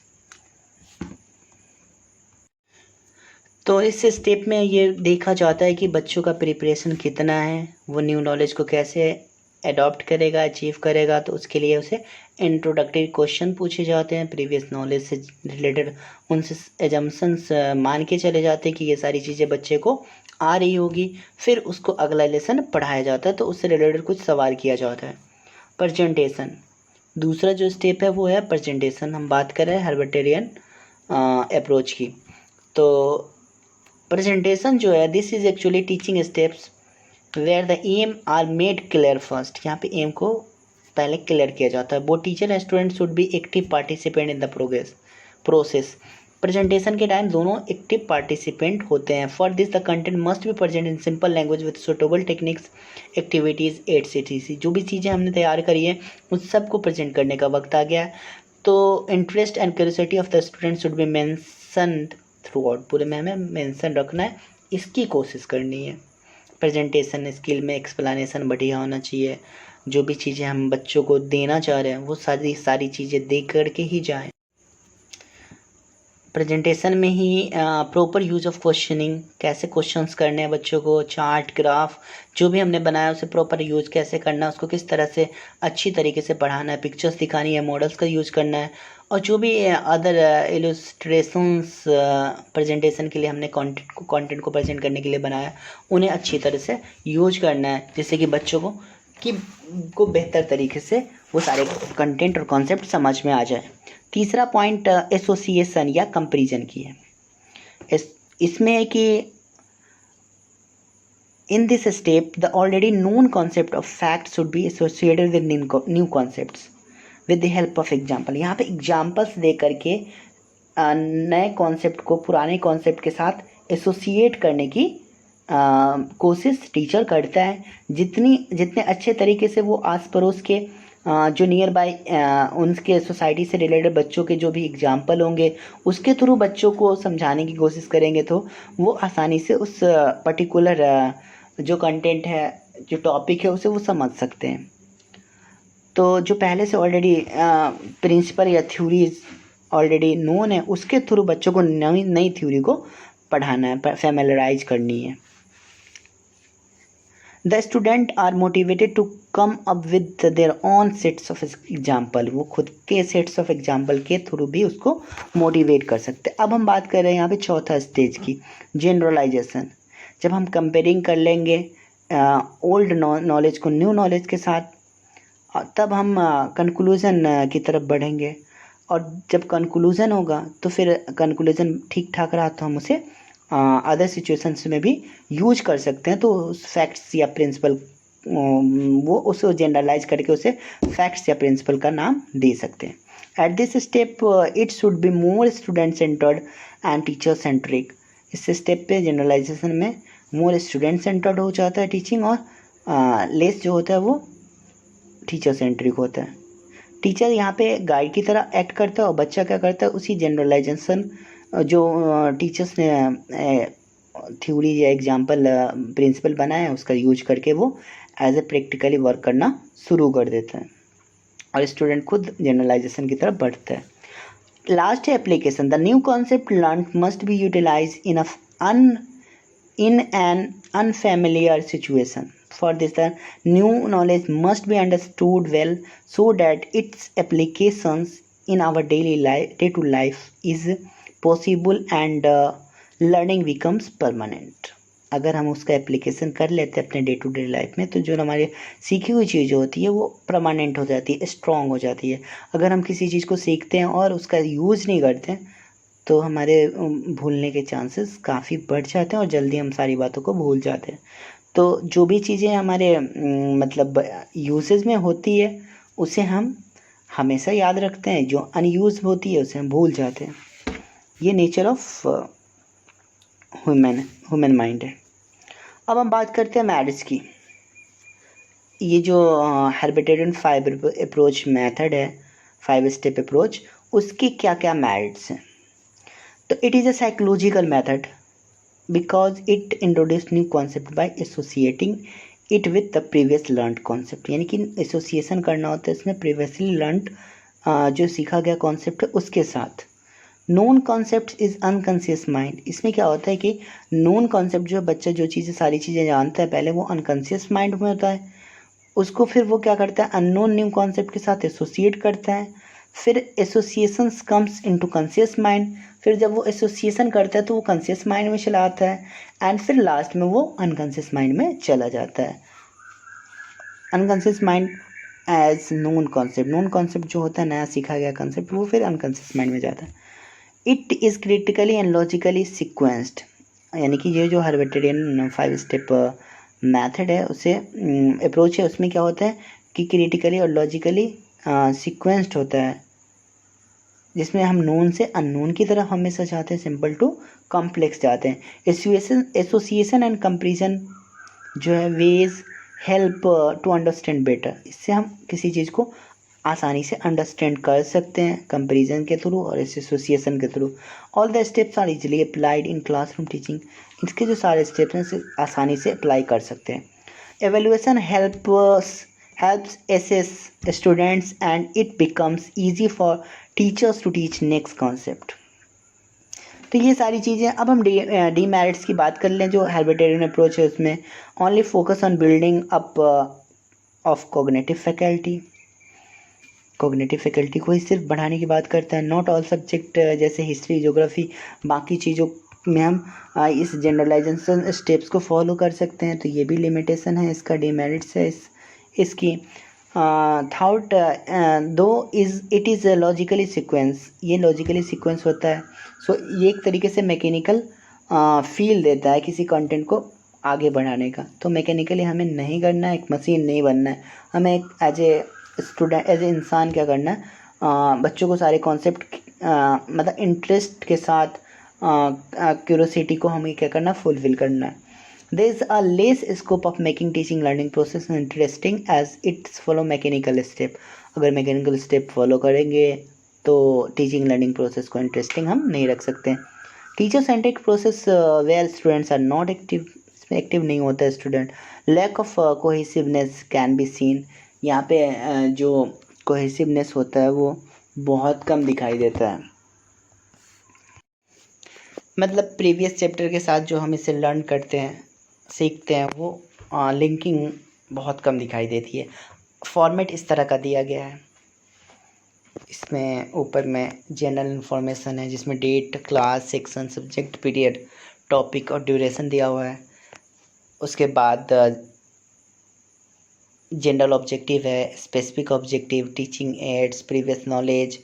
तो इस स्टेप में ये देखा जाता है कि बच्चों का प्रिपरेशन कितना है, वो न्यू नॉलेज को कैसे एडॉप्ट करेगा, अचीव करेगा। तो उसके लिए उसे इंट्रोडक्टरी क्वेश्चन पूछे जाते हैं, प्रीवियस नॉलेज से रिलेटेड उनसे एजम्पशंस मान के चले जाते हैं कि ये सारी चीज़ें बच्चे को आ रही होगी। फिर उसको अगला लेसन पढ़ाया जाता है, तो उससे रिलेटेड कुछ सवाल किया जाता है। प्रेजेंटेशन, दूसरा जो स्टेप है वो है प्रेजेंटेशन। हम बात कर रहे हैं हर्बर्टेरियन अप्रोच की। तो प्रेजेंटेशन जो है, this is actually teaching steps where the aim are made clear first. यहाँ पे एम को पहले क्लियर किया जाता है। वो teacher and student should be active participant in the process. Presentation के टाइम दोनों एक्टिव पार्टिसिपेंट होते हैं। For this the content must be present in simple language with suitable techniques, activities etc। जो भी चीज़ें हमने तैयार करी है उन सबको प्रेजेंट करने का वक्त आ गया है। तो interest and curiosity of the student should be mention through out. पूरे में हमें मेंशन रखना है, इसकी कोशिश करनी है। प्रेजेंटेशन स्किल में एक्सप्लेनेशन बढ़िया होना चाहिए। जो भी चीज़ें हम बच्चों को देना चाह रहे हैं वो सारी चीज़ें दे करके ही जाएं। प्रेजेंटेशन में ही प्रॉपर यूज़ ऑफ क्वेश्चनिंग, कैसे क्वेश्चंस करने हैं बच्चों को, चार्ट ग्राफ जो भी हमने बनाया उसे प्रॉपर यूज़ कैसे करना है, उसको किस तरह से अच्छी तरीके से पढ़ाना है, पिक्चर्स दिखानी है, मॉडल्स का यूज़ करना है। और जो भी अदर इलस्ट्रेशंस प्रेजेंटेशन के लिए हमने कंटेंट को प्रेजेंट करने के लिए बनाया, उन्हें अच्छी तरह से यूज करना है, जिससे कि बच्चों को बेहतर तरीके से वो सारे कंटेंट और कॉन्सेप्ट समझ में आ जाए। तीसरा पॉइंट एसोसिएशन या कंपैरिजन की है। इसमें है कि in this step the already known concept of fact should be associated with new concepts with the help of example. यहाँ पे एग्जाम्पल्स दे करके नए कॉन्सेप्ट को पुराने कॉन्सेप्ट के साथ एसोसिएट करने की कोशिश टीचर करता है। जितने अच्छे तरीके से वो आस पड़ोस के जो नियर बाय उनके सोसाइटी से रिलेटेड बच्चों के जो भी एग्जाम्पल होंगे उसके थ्रू बच्चों को समझाने की कोशिश करेंगे, तो वो आसानी से उस पर्टिकुलर जो कंटेंट है, जो टॉपिक है, उसे वो समझ सकते हैं। तो जो पहले से ऑलरेडी प्रिंसिपल या थ्योरीज ऑलरेडी नोन है, उसके थ्रू बच्चों को नई थ्योरी को पढ़ाना है, फैमिलराइज करनी है। The student are motivated to come up with their own sets of example. वो खुद के सेट्स ऑफ एग्जाम्पल के थ्रू भी उसको मोटिवेट कर सकते हैं। अब हम बात कर रहे हैं यहाँ पे चौथा स्टेज की, जनरलाइजेशन। जब हम कंपेयरिंग कर लेंगे ओल्ड नॉलेज को न्यू नॉलेज के साथ, तब हम कंक्लूज़न की तरफ बढ़ेंगे। और जब कंक्लूज़न होगा तो फिर कंक्लूज़न ठीक ठाक रहा तो हम उसे अदर सिचुएशंस में भी यूज कर सकते हैं। तो फैक्ट्स या प्रिंसिपल वो उसे जनरलाइज करके उसे फैक्ट्स या प्रिंसिपल का नाम दे सकते हैं। At this step it should be more student centred and teacher centric. इस स्टेप पे जनरलाइजेशन में मोर स्टूडेंट सेंटर्ड हो जाता है टीचिंग, और लेस जो होता है वो टीचर सेंट्रिक होता है। टीचर यहाँ पे गाइड की तरह एक्ट करता है और बच्चा क्या करता है, उसी जनरलाइजेशन जो टीचर्स ने थ्योरी या एग्जाम्पल प्रिंसिपल बनाया है उसका यूज करके वो एज ए प्रैक्टिकली वर्क करना शुरू कर देता है और स्टूडेंट खुद जनरलाइजेशन की तरफ बढ़ता है। लास्ट है application. The new concept learn must be utilise in an unfamiliar situation. For this, the new knowledge must be understood well so that its applications in our day-to-life is possible and learning becomes permanent. अगर हम उसका application कर लेते हैं अपने day to day life में, तो जो हमारी सीखी हुई चीज़ होती है वो परमानेंट हो जाती है, स्ट्रॉन्ग हो जाती है। अगर हम किसी चीज़ को सीखते हैं और उसका यूज़ नहीं करते हैं, तो हमारे भूलने के चांसेस काफ़ी बढ़ जाते हैं और जल्दी हम सारी बातों को भूल जाते हैं। तो जो भी चीज़ें हमारे मतलब यूसेज में होती है उसे हम हमेशा याद रखते हैं, जो अनयूज होती है उसे हम भूल जाते हैं। ये नेचर ऑफ ह्यूमन माइंड है। अब हम बात करते हैं मैरिज की। ये जो हेर्बेटेरियन 5 अप्रोच मेथड है, 5 स्टेप अप्रोच, उसके क्या क्या मेरिट्स हैं। तो it is a psychological method because it introduce new concept bye associating it with the previous learned concept. यानी कि एसोसिएशन करना होता है इसमें प्रीवियसली लर्नड जो सीखा गया कॉन्सेप्ट है उसके साथ। Known concept is unconscious mind. इसमें क्या होता है कि नोन कॉन्सेप्ट जो बच्चा जो चीज़ें सारी चीज़ें जानता है पहले, वो अनकॉन्शियस माइंड में होता है। उसको फिर वो क्या करता है, अननोन न्यू कॉन्सेप्ट के साथ एसोसिएट करता है। फिर associations comes into conscious mind. फिर जब वो एसोसिएशन करता है तो वो कॉन्शियस माइंड में चला आता है एंड फिर लास्ट में वो अनकॉन्शियस माइंड में चला जाता है। Unconscious mind as known concept. Known concept जो होता है नया सीखा गया कॉन्सेप्ट, वो फिर अनकॉन्शियस माइंड में जाता है। It is critically and logically sequenced. यानी कि ये जो हेर्बेटेरियन 5 स्टेप मेथड है उसे अप्रोच है, उसमें क्या होता है कि क्रिटिकली और लॉजिकली सीक्वेंस्ड होता है, जिसमें हम नोन से अननोन की तरफ हमेशा जाते हैं, सिंपल टू कॉम्प्लेक्स जाते हैं। एसोसिएशन एंड कंपैरिजन जो है ways help to understand better. इससे हम किसी चीज़ को आसानी से अंडरस्टैंड कर सकते हैं कंपैरिजन के थ्रू और एसोसिएशन के through. All the steps are easily applied in classroom teaching. इसके जो सारे स्टेप्स हैं इसे आसानी से अप्लाई कर सकते हैं। Evaluation helps assess students and it becomes easy for teachers to teach next concept। तो ये सारी चीज़ें। अब हम डीमेरिट्स की बात कर लें। जो हेर्बेटेरियन अप्रोच है उसमें only focus on building up of cognitive faculty. Cognitive faculty को ही सिर्फ बढ़ाने की बात करता है। नॉट ऑल सब्जेक्ट जैसे हिस्ट्री, ज्योग्राफी, बाकी चीज़ों में हम इस जनरलाइजेशन स्टेप्स को फॉलो कर सकते हैं। तो ये भी लिमिटेशन है, इसका डीमेरिट्स है इसकी। थाउट दो इट इज़ लॉजिकली सीक्वेंस। ये लॉजिकली सीक्वेंस होता है। सो ये एक तरीके से मैकेनिकल फील देता है किसी कंटेंट को आगे बढ़ाने का। तो मैकेनिकली हमें नहीं करना है, एक मशीन नहीं बनना है। हमें एक as a student, as a इंसान क्या करना है, बच्चों को सारे कॉन्सेप्ट मतलब इंटरेस्ट के साथ क्यूरोसिटी को हमें क्या करना, फुलफिल करना है। There is a less scope of making teaching learning process interesting as it's follow mechanical step। अगर मैकेनिकल स्टेप फॉलो करेंगे तो टीचिंग लर्निंग प्रोसेस को इंटरेस्टिंग हम नहीं रख सकते। Teacher centric process where students are not active. इसमें active नहीं होता है student. Lack of cohesiveness can be seen. यहाँ पे जो कोहेसिवनेस होता है वो बहुत कम दिखाई देता है। मतलब प्रीवियस चैप्टर के साथ जो हम इसे लर्न करते हैं, सीखते हैं, वो लिंकिंग बहुत कम दिखाई देती है। फॉर्मेट इस तरह का दिया गया है। इसमें ऊपर में जनरल इन्फॉर्मेशन है जिसमें date, class, section, subject, period, topic और ड्यूरेशन दिया हुआ है। उसके बाद जनरल ऑब्जेक्टिव है, specific objective, teaching aids, previous knowledge,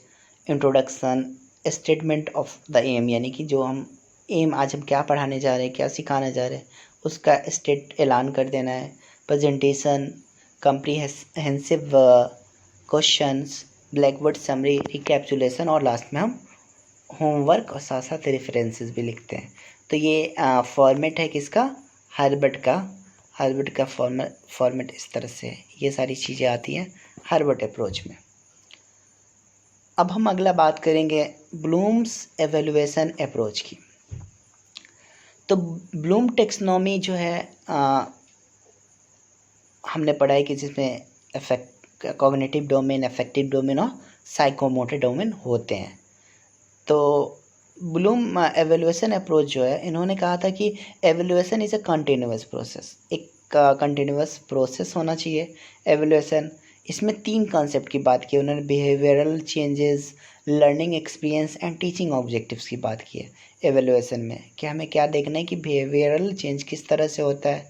introduction, statement of the aim. यानी कि जो हम एम, आज हम क्या पढ़ाने जा रहे हैं, क्या सिखाने जा रहे हैं, उसका स्टेट ऐलान कर देना है। Presentation, comprehensive questions, black board summary, recapsulation और लास्ट में हम होमवर्क और साथ साथ रेफरेंसेस भी लिखते हैं। तो ये फॉर्मेट है किसका, हर्बर्ट का फॉर्मेट इस तरह से है। ये सारी चीज़ें आती हैं हर्बर्ट अप्रोच में। अब हम अगला बात करेंगे ब्लूम्स एवेल्युएशन अप्रोच की। तो ब्लूम टेक्सोनॉमी जो है हमने पढ़ा है कि जिसमें कॉग्निटिव डोमेन, अफेक्टिव डोमेन और साइकोमोटर डोमेन होते हैं। तो ब्लूम एवेल्युएशन अप्रोच जो है, इन्होंने कहा था कि evaluation is a continuous process. एक कंटिन्यूअस प्रोसेस होना चाहिए एवेल्युएशन। इसमें 3 कॉन्सेप्ट की बात की उन्होंने, behavioural changes, learning experience and teaching objectives की बात की है एवेलुएशन में, कि हमें क्या देखना है कि बिहेवियरल चेंज किस तरह से होता है,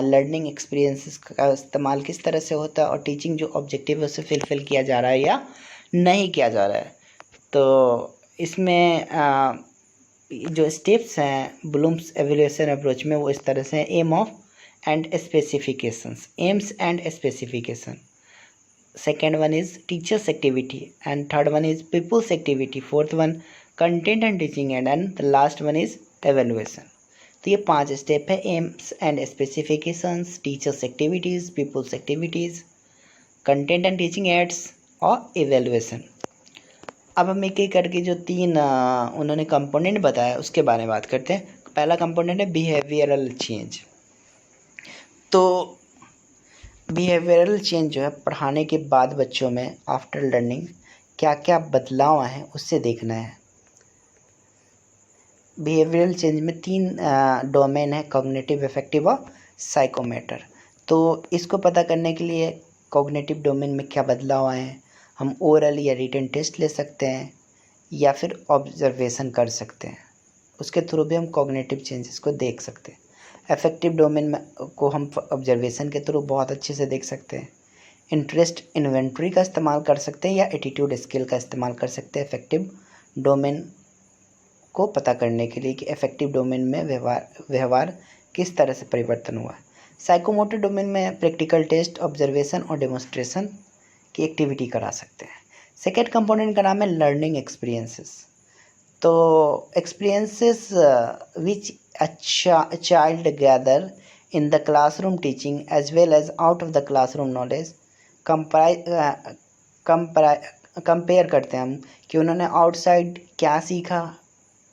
लर्निंग एक्सपीरियंसेस का इस्तेमाल किस तरह से होता है, और टीचिंग जो ऑब्जेक्टिव है उसे फुलफिल किया जा रहा है या नहीं किया जा रहा है। तो इसमें जो स्टेप्स हैं ब्लूम्स एवेल्यूएशन अप्रोच में वो इस तरह से हैं, aim of and specifications, aims and specification, second one is teachers activity and third one is pupils activity, fourth one content and teaching and the last one is evaluation. तो ये 5 step है, aims and specifications, teachers activities, peoples activities, content and teaching aids और evaluation. अब हम एक एक करके जो 3 उन्होंने कंपोनेंट बताया उसके बारे में बात करते हैं। पहला कंपोनेंट है बिहेवियरल चेंज। तो बिहेवियरल चेंज जो है पढ़ाने के बाद बच्चों में आफ्टर लर्निंग क्या क्या बदलाव आए हैं उससे देखना है। बिहेवियरल चेंज में 3 डोमेन है, कॉग्निटिव, अफेक्टिव और साइकोमेटर। तो इसको पता करने के लिए कॉग्निटिव डोमेन में क्या बदलाव आए हैं हम ओरल या रिटन टेस्ट ले सकते हैं या फिर ऑब्जर्वेशन कर सकते हैं, उसके थ्रू भी हम कॉग्निटिव चेंजेस को देख सकते हैं। अफेक्टिव डोमेन में को हम ऑब्जर्वेशन के थ्रू बहुत अच्छे से देख सकते हैं। इंटरेस्ट इन्वेंट्री का इस्तेमाल कर सकते हैं या एटीट्यूड स्किल का इस्तेमाल कर सकते हैं अफेक्टिव डोमेन को पता करने के लिए कि अफेक्टिव डोमेन में व्यवहार किस तरह से परिवर्तन हुआ है। साइकोमोटर डोमेन में प्रैक्टिकल टेस्ट, ऑब्जर्वेशन और डेमोन्स्ट्रेशन की एक्टिविटी करा सकते हैं। सेकेंड कंपोनेंट का नाम है लर्निंग एक्सपीरियंसेस। तो experiences which a child gather in the classroom teaching as well as out of the classroom knowledge, compare करते हैं हम कि उन्होंने आउटसाइड क्या सीखा,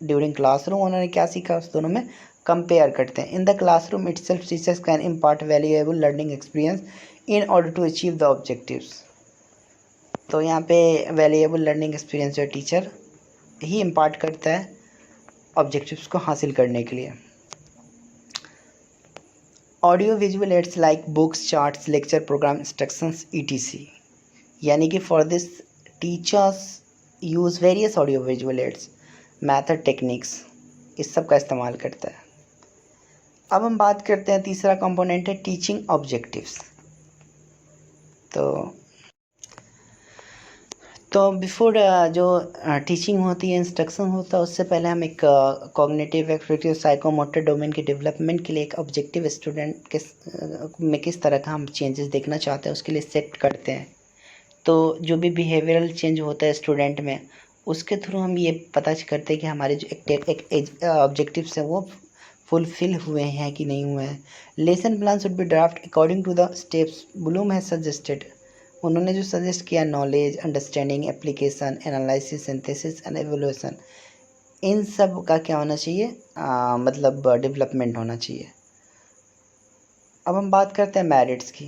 ड्यूरिंग क्लासरूम उन्होंने क्या सीखा, उस दोनों में कंपेयर करते हैं। In the classroom itself teachers can impart valuable learning experience in order to achieve the objectives. तो यहाँ पे वैल्यूएबल लर्निंग एक्सपीरियंस जो टीचर ही इम्पार्ट करता है ऑब्जेक्टिव्स को हासिल करने के लिए। Audio visual aids like books, charts, lecture program, instructions etc, यानी कि for this teachers use various audio visual aids, method, techniques, इस सब का इस्तेमाल करता है। अब हम बात करते हैं तीसरा कंपोनेंट है टीचिंग ऑब्जेक्टिव्स। तो बिफोर जो टीचिंग होती है, इंस्ट्रक्शन होता है, उससे पहले हम एक कॉग्निटिव, अफेक्टिव, साइकोमोटर डोमेन के डेवलपमेंट के लिए एक ऑब्जेक्टिव स्टूडेंट के में किस तरह का हम चेंजेस देखना चाहते हैं उसके लिए सेट करते हैं। तो जो भी बिहेवियरल चेंज होता है स्टूडेंट में, उसके थ्रू हम ये पता करते हैं कि हमारे जो ऑब्जेक्टिव्स हैं वो फुलफिल हुए हैं कि नहीं हुए हैं। Lesson plan should be draft according to the steps Bloom has suggested. उन्होंने जो सजेस्ट किया, knowledge, understanding, application, analysis, synthesis and evolution, इन सब का क्या होना चाहिए, मतलब डेवलपमेंट होना चाहिए। अब हम बात करते हैं मेरिट्स की।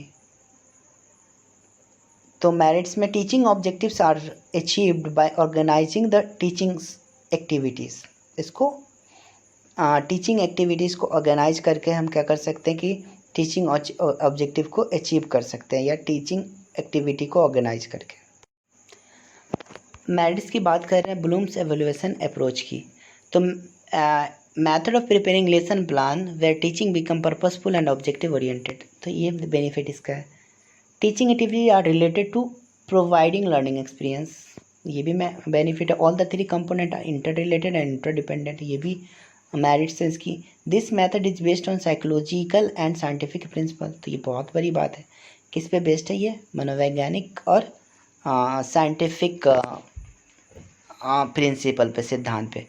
तो मेरिट्स में teaching objectives are achieved by organising the teaching activities. इसको टीचिंग एक्टिविटीज़ को ऑर्गेनाइज करके हम क्या कर सकते हैं कि टीचिंग ऑब्जेक्टिव को अचीव कर सकते हैं, या टीचिंग एक्टिविटी को ऑर्गेनाइज करके। मेरिट्स की बात कर रहे हैं ब्लूम्स एवेल्यूएशन अप्रोच की। तो method of preparing lesson plan where teaching become purposeful and objective oriented. तो ये बेनिफिट इसका है। Teaching activity are related to providing learning experience, ये भी बेनिफिट है। All the 3 component are inter related and interdependent, ये भी मेरिट्स है इसकी। This method is based on psychological and scientific principle. तो ये बहुत बड़ी बात है। किस पे बेस्ड है ये? मनोवैज्ञानिक और साइंटिफिक प्रिंसिपल पे, सिद्धांत पे।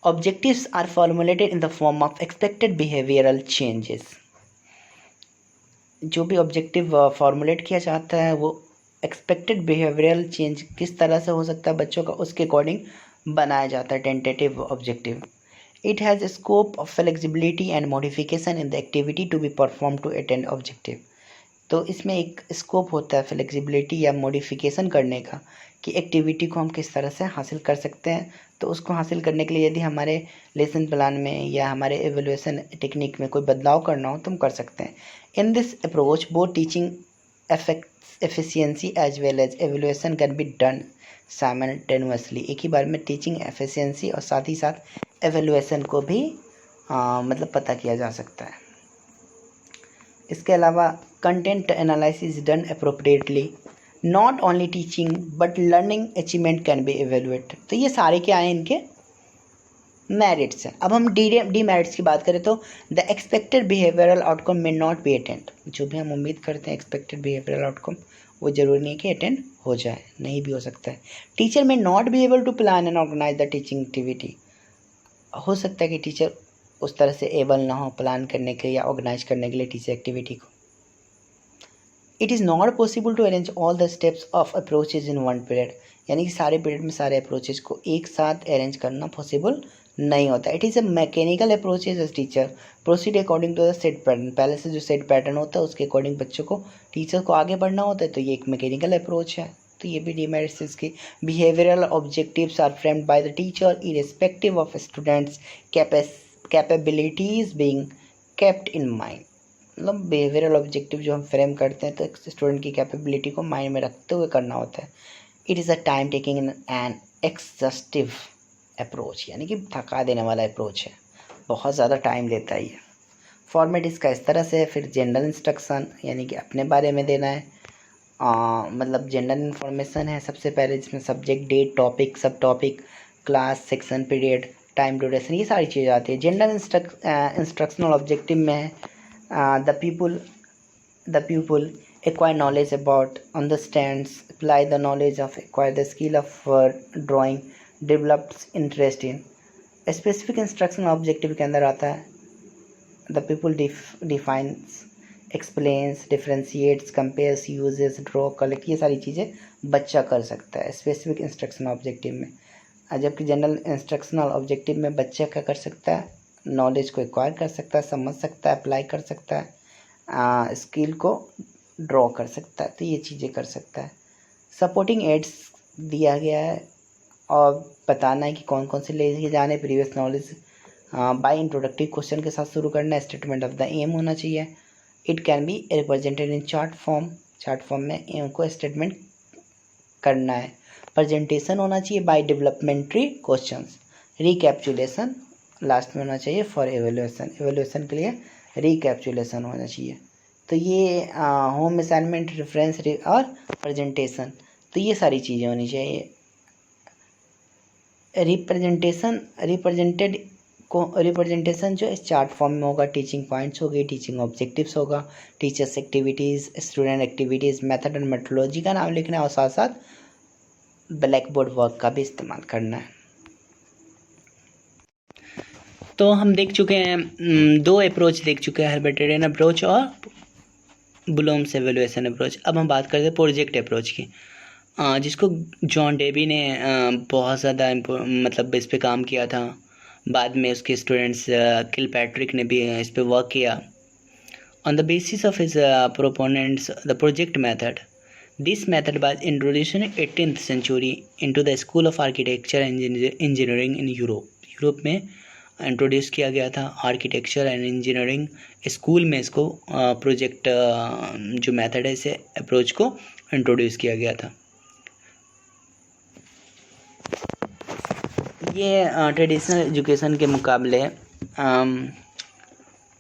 Objectives are formulated in the form of expected behavioural changes. जो भी ऑब्जेक्टिव फॉर्मुलेट किया जाता है वो एक्सपेक्टेड बिहेवियरल चेंज किस तरह से हो सकता है बच्चों का, उसके अकॉर्डिंग बनाया जाता है tentative objective. It has scope of flexibility and modification in the activity to be perform to attend objective. तो इसमें एक स्कोप होता है फ्लेक्सिबिलिटी या मॉडिफिकेशन करने का कि एक्टिविटी को हम किस तरह से हासिल कर सकते हैं। तो उसको हासिल करने के लिए यदि हमारे लेसन प्लान में या हमारे एवेल्यूएशन टेक्निक में कोई बदलाव करना हो तो हम कर सकते हैं। In this approach both teaching efficiency as well as evaluation can be done simultaneously। एक ही बार में टीचिंग एफिशिएंसी और साथ ही साथ एवेल्यूएशन को भी मतलब पता किया जा सकता है। इसके अलावा content analysis done appropriately, not only teaching but learning achievement can be evaluate. तो ये सारे क्या हैं, इनके मेरिट्स हैं। अब हम डी मेरिट्स की बात करें तो the expected behavioural outcome may not B attend. जो भी हम उम्मीद करते हैं एक्सपेक्टेड बिहेवियरल आउटकम, वो जरूरी नहीं है कि अटेंड हो जाए, नहीं भी हो सकता है। Teacher may not be able to plan and organise the teaching activity. हो सकता है कि टीचर उस तरह से एबल ना हो प्लान करने के या ऑर्गेनाइज करने के लिए टीचर एक्टिविटी को। It is not possible to arrange all the steps of approaches in one period. यानी कि सारे पीरियड में सारे अप्रोचेज को एक साथ अरेंज करना पॉसिबल नहीं होता। It is a mechanical approaches as teacher proceed according to the set pattern. पहले से जो सेट पैटर्न होता है उसके अकॉर्डिंग बच्चों को, टीचर को आगे बढ़ना होता है, तो ये एक मैकेनिकल अप्रोच है। तो ये भी डीमेरिट्स इसकी। Behavioural objectives are framed by the teacher irrespective of students capabilities being kept in mind. मतलब बिहेवियरल ऑब्जेक्टिव जो हम फ्रेम करते हैं तो एक स्टूडेंट की कैपेबिलिटी को माइंड में रखते हुए करना होता है। It is a time taking and exhaustive approach, यानी कि थका देने वाला अप्रोच है, बहुत ज़्यादा टाइम लेता है ये। फॉर्मेट इसका इस तरह से है। फिर जनरल इंस्ट्रक्शन, यानी कि अपने बारे में देना है, मतलब जनरल इन्फॉर्मेशन है सबसे पहले, जिसमें सब्जेक्ट, डेट, टॉपिक, सब topic, class, section, period, time duration, ये सारी चीज़ें आती है। जनरल इंस्ट्रक्शनल ऑब्जेक्टिव में है the pupil acquire knowledge about, understands, apply the knowledge of, acquire the skill of drawing, develops interest in। Specific instruction objective के अंदर आता है the people defines, explains, differentiates, compares, uses, draw, collect, ये सारी चीज़ें बच्चा कर सकता है स्पेसिफिक इंस्ट्रक्शन ऑब्जेक्टिव में। जबकि जनरल इंस्ट्रक्शनल ऑब्जेक्टिव में बच्चा क्या कर सकता है, नॉलेज को एक्वायर कर सकता है, समझ सकता है, अप्लाई कर सकता है, स्किल को ड्रॉ कर सकता है, तो ये चीज़ें कर सकता है। सपोर्टिंग एड्स दिया गया है और बताना है कि कौन कौन से लेके जाने। Previous knowledge by introductive question के साथ शुरू करना है। स्टेटमेंट ऑफ द एम होना चाहिए। It can be represented in chart form, chart form में एम को स्टेटमेंट करना है। प्रेजेंटेशन होना चाहिए बाय डेवलपमेंट्री क्वेश्चंस। रिकैप्चुलेशन लास्ट में होना चाहिए फॉर एवेल्यूएशन, एवेल्यूएशन के लिए रिकैप्चुलेशन होना चाहिए। तो ये होम असाइनमेंट, रेफरेंस और प्रेजेंटेशन, तो ये सारी चीज़ें होनी चाहिए। रिप्रेजेंटेशन जो इस चार्ट फॉर्म में होगा, टीचिंग पॉइंट्स होगी, टीचिंग ऑब्जेक्टिव्स होगा, teachers activities, student activities, method and methodology का नाम लिखना है और साथ साथ ब्लैक बोर्ड वर्क का भी इस्तेमाल करना है। तो हम देख चुके हैं, दो अप्रोच देख चुके हैं, हर्बेटेरियन अप्रोच और ब्लूम्स एवेल्यूएशन अप्रोच। अब हम बात करते हैं प्रोजेक्ट अप्रोच की, जिसको जॉन डेबी ने बहुत ज़्यादा मतलब इस पे काम किया था। बाद में उसके स्टूडेंट्स किलपैट्रिक ने भी इस पे वर्क किया। On the basis of his proponents the project method, this method was introduced in 18th century into the school of architecture and engineering in Europe में इंट्रोड्यूस किया गया था। आर्किटेक्चर एंड इंजीनियरिंग स्कूल में इसको project जो method है, इसे approach को इंट्रोड्यूस किया गया था। ये ट्रेडिशनल एजुकेशन के मुकाबले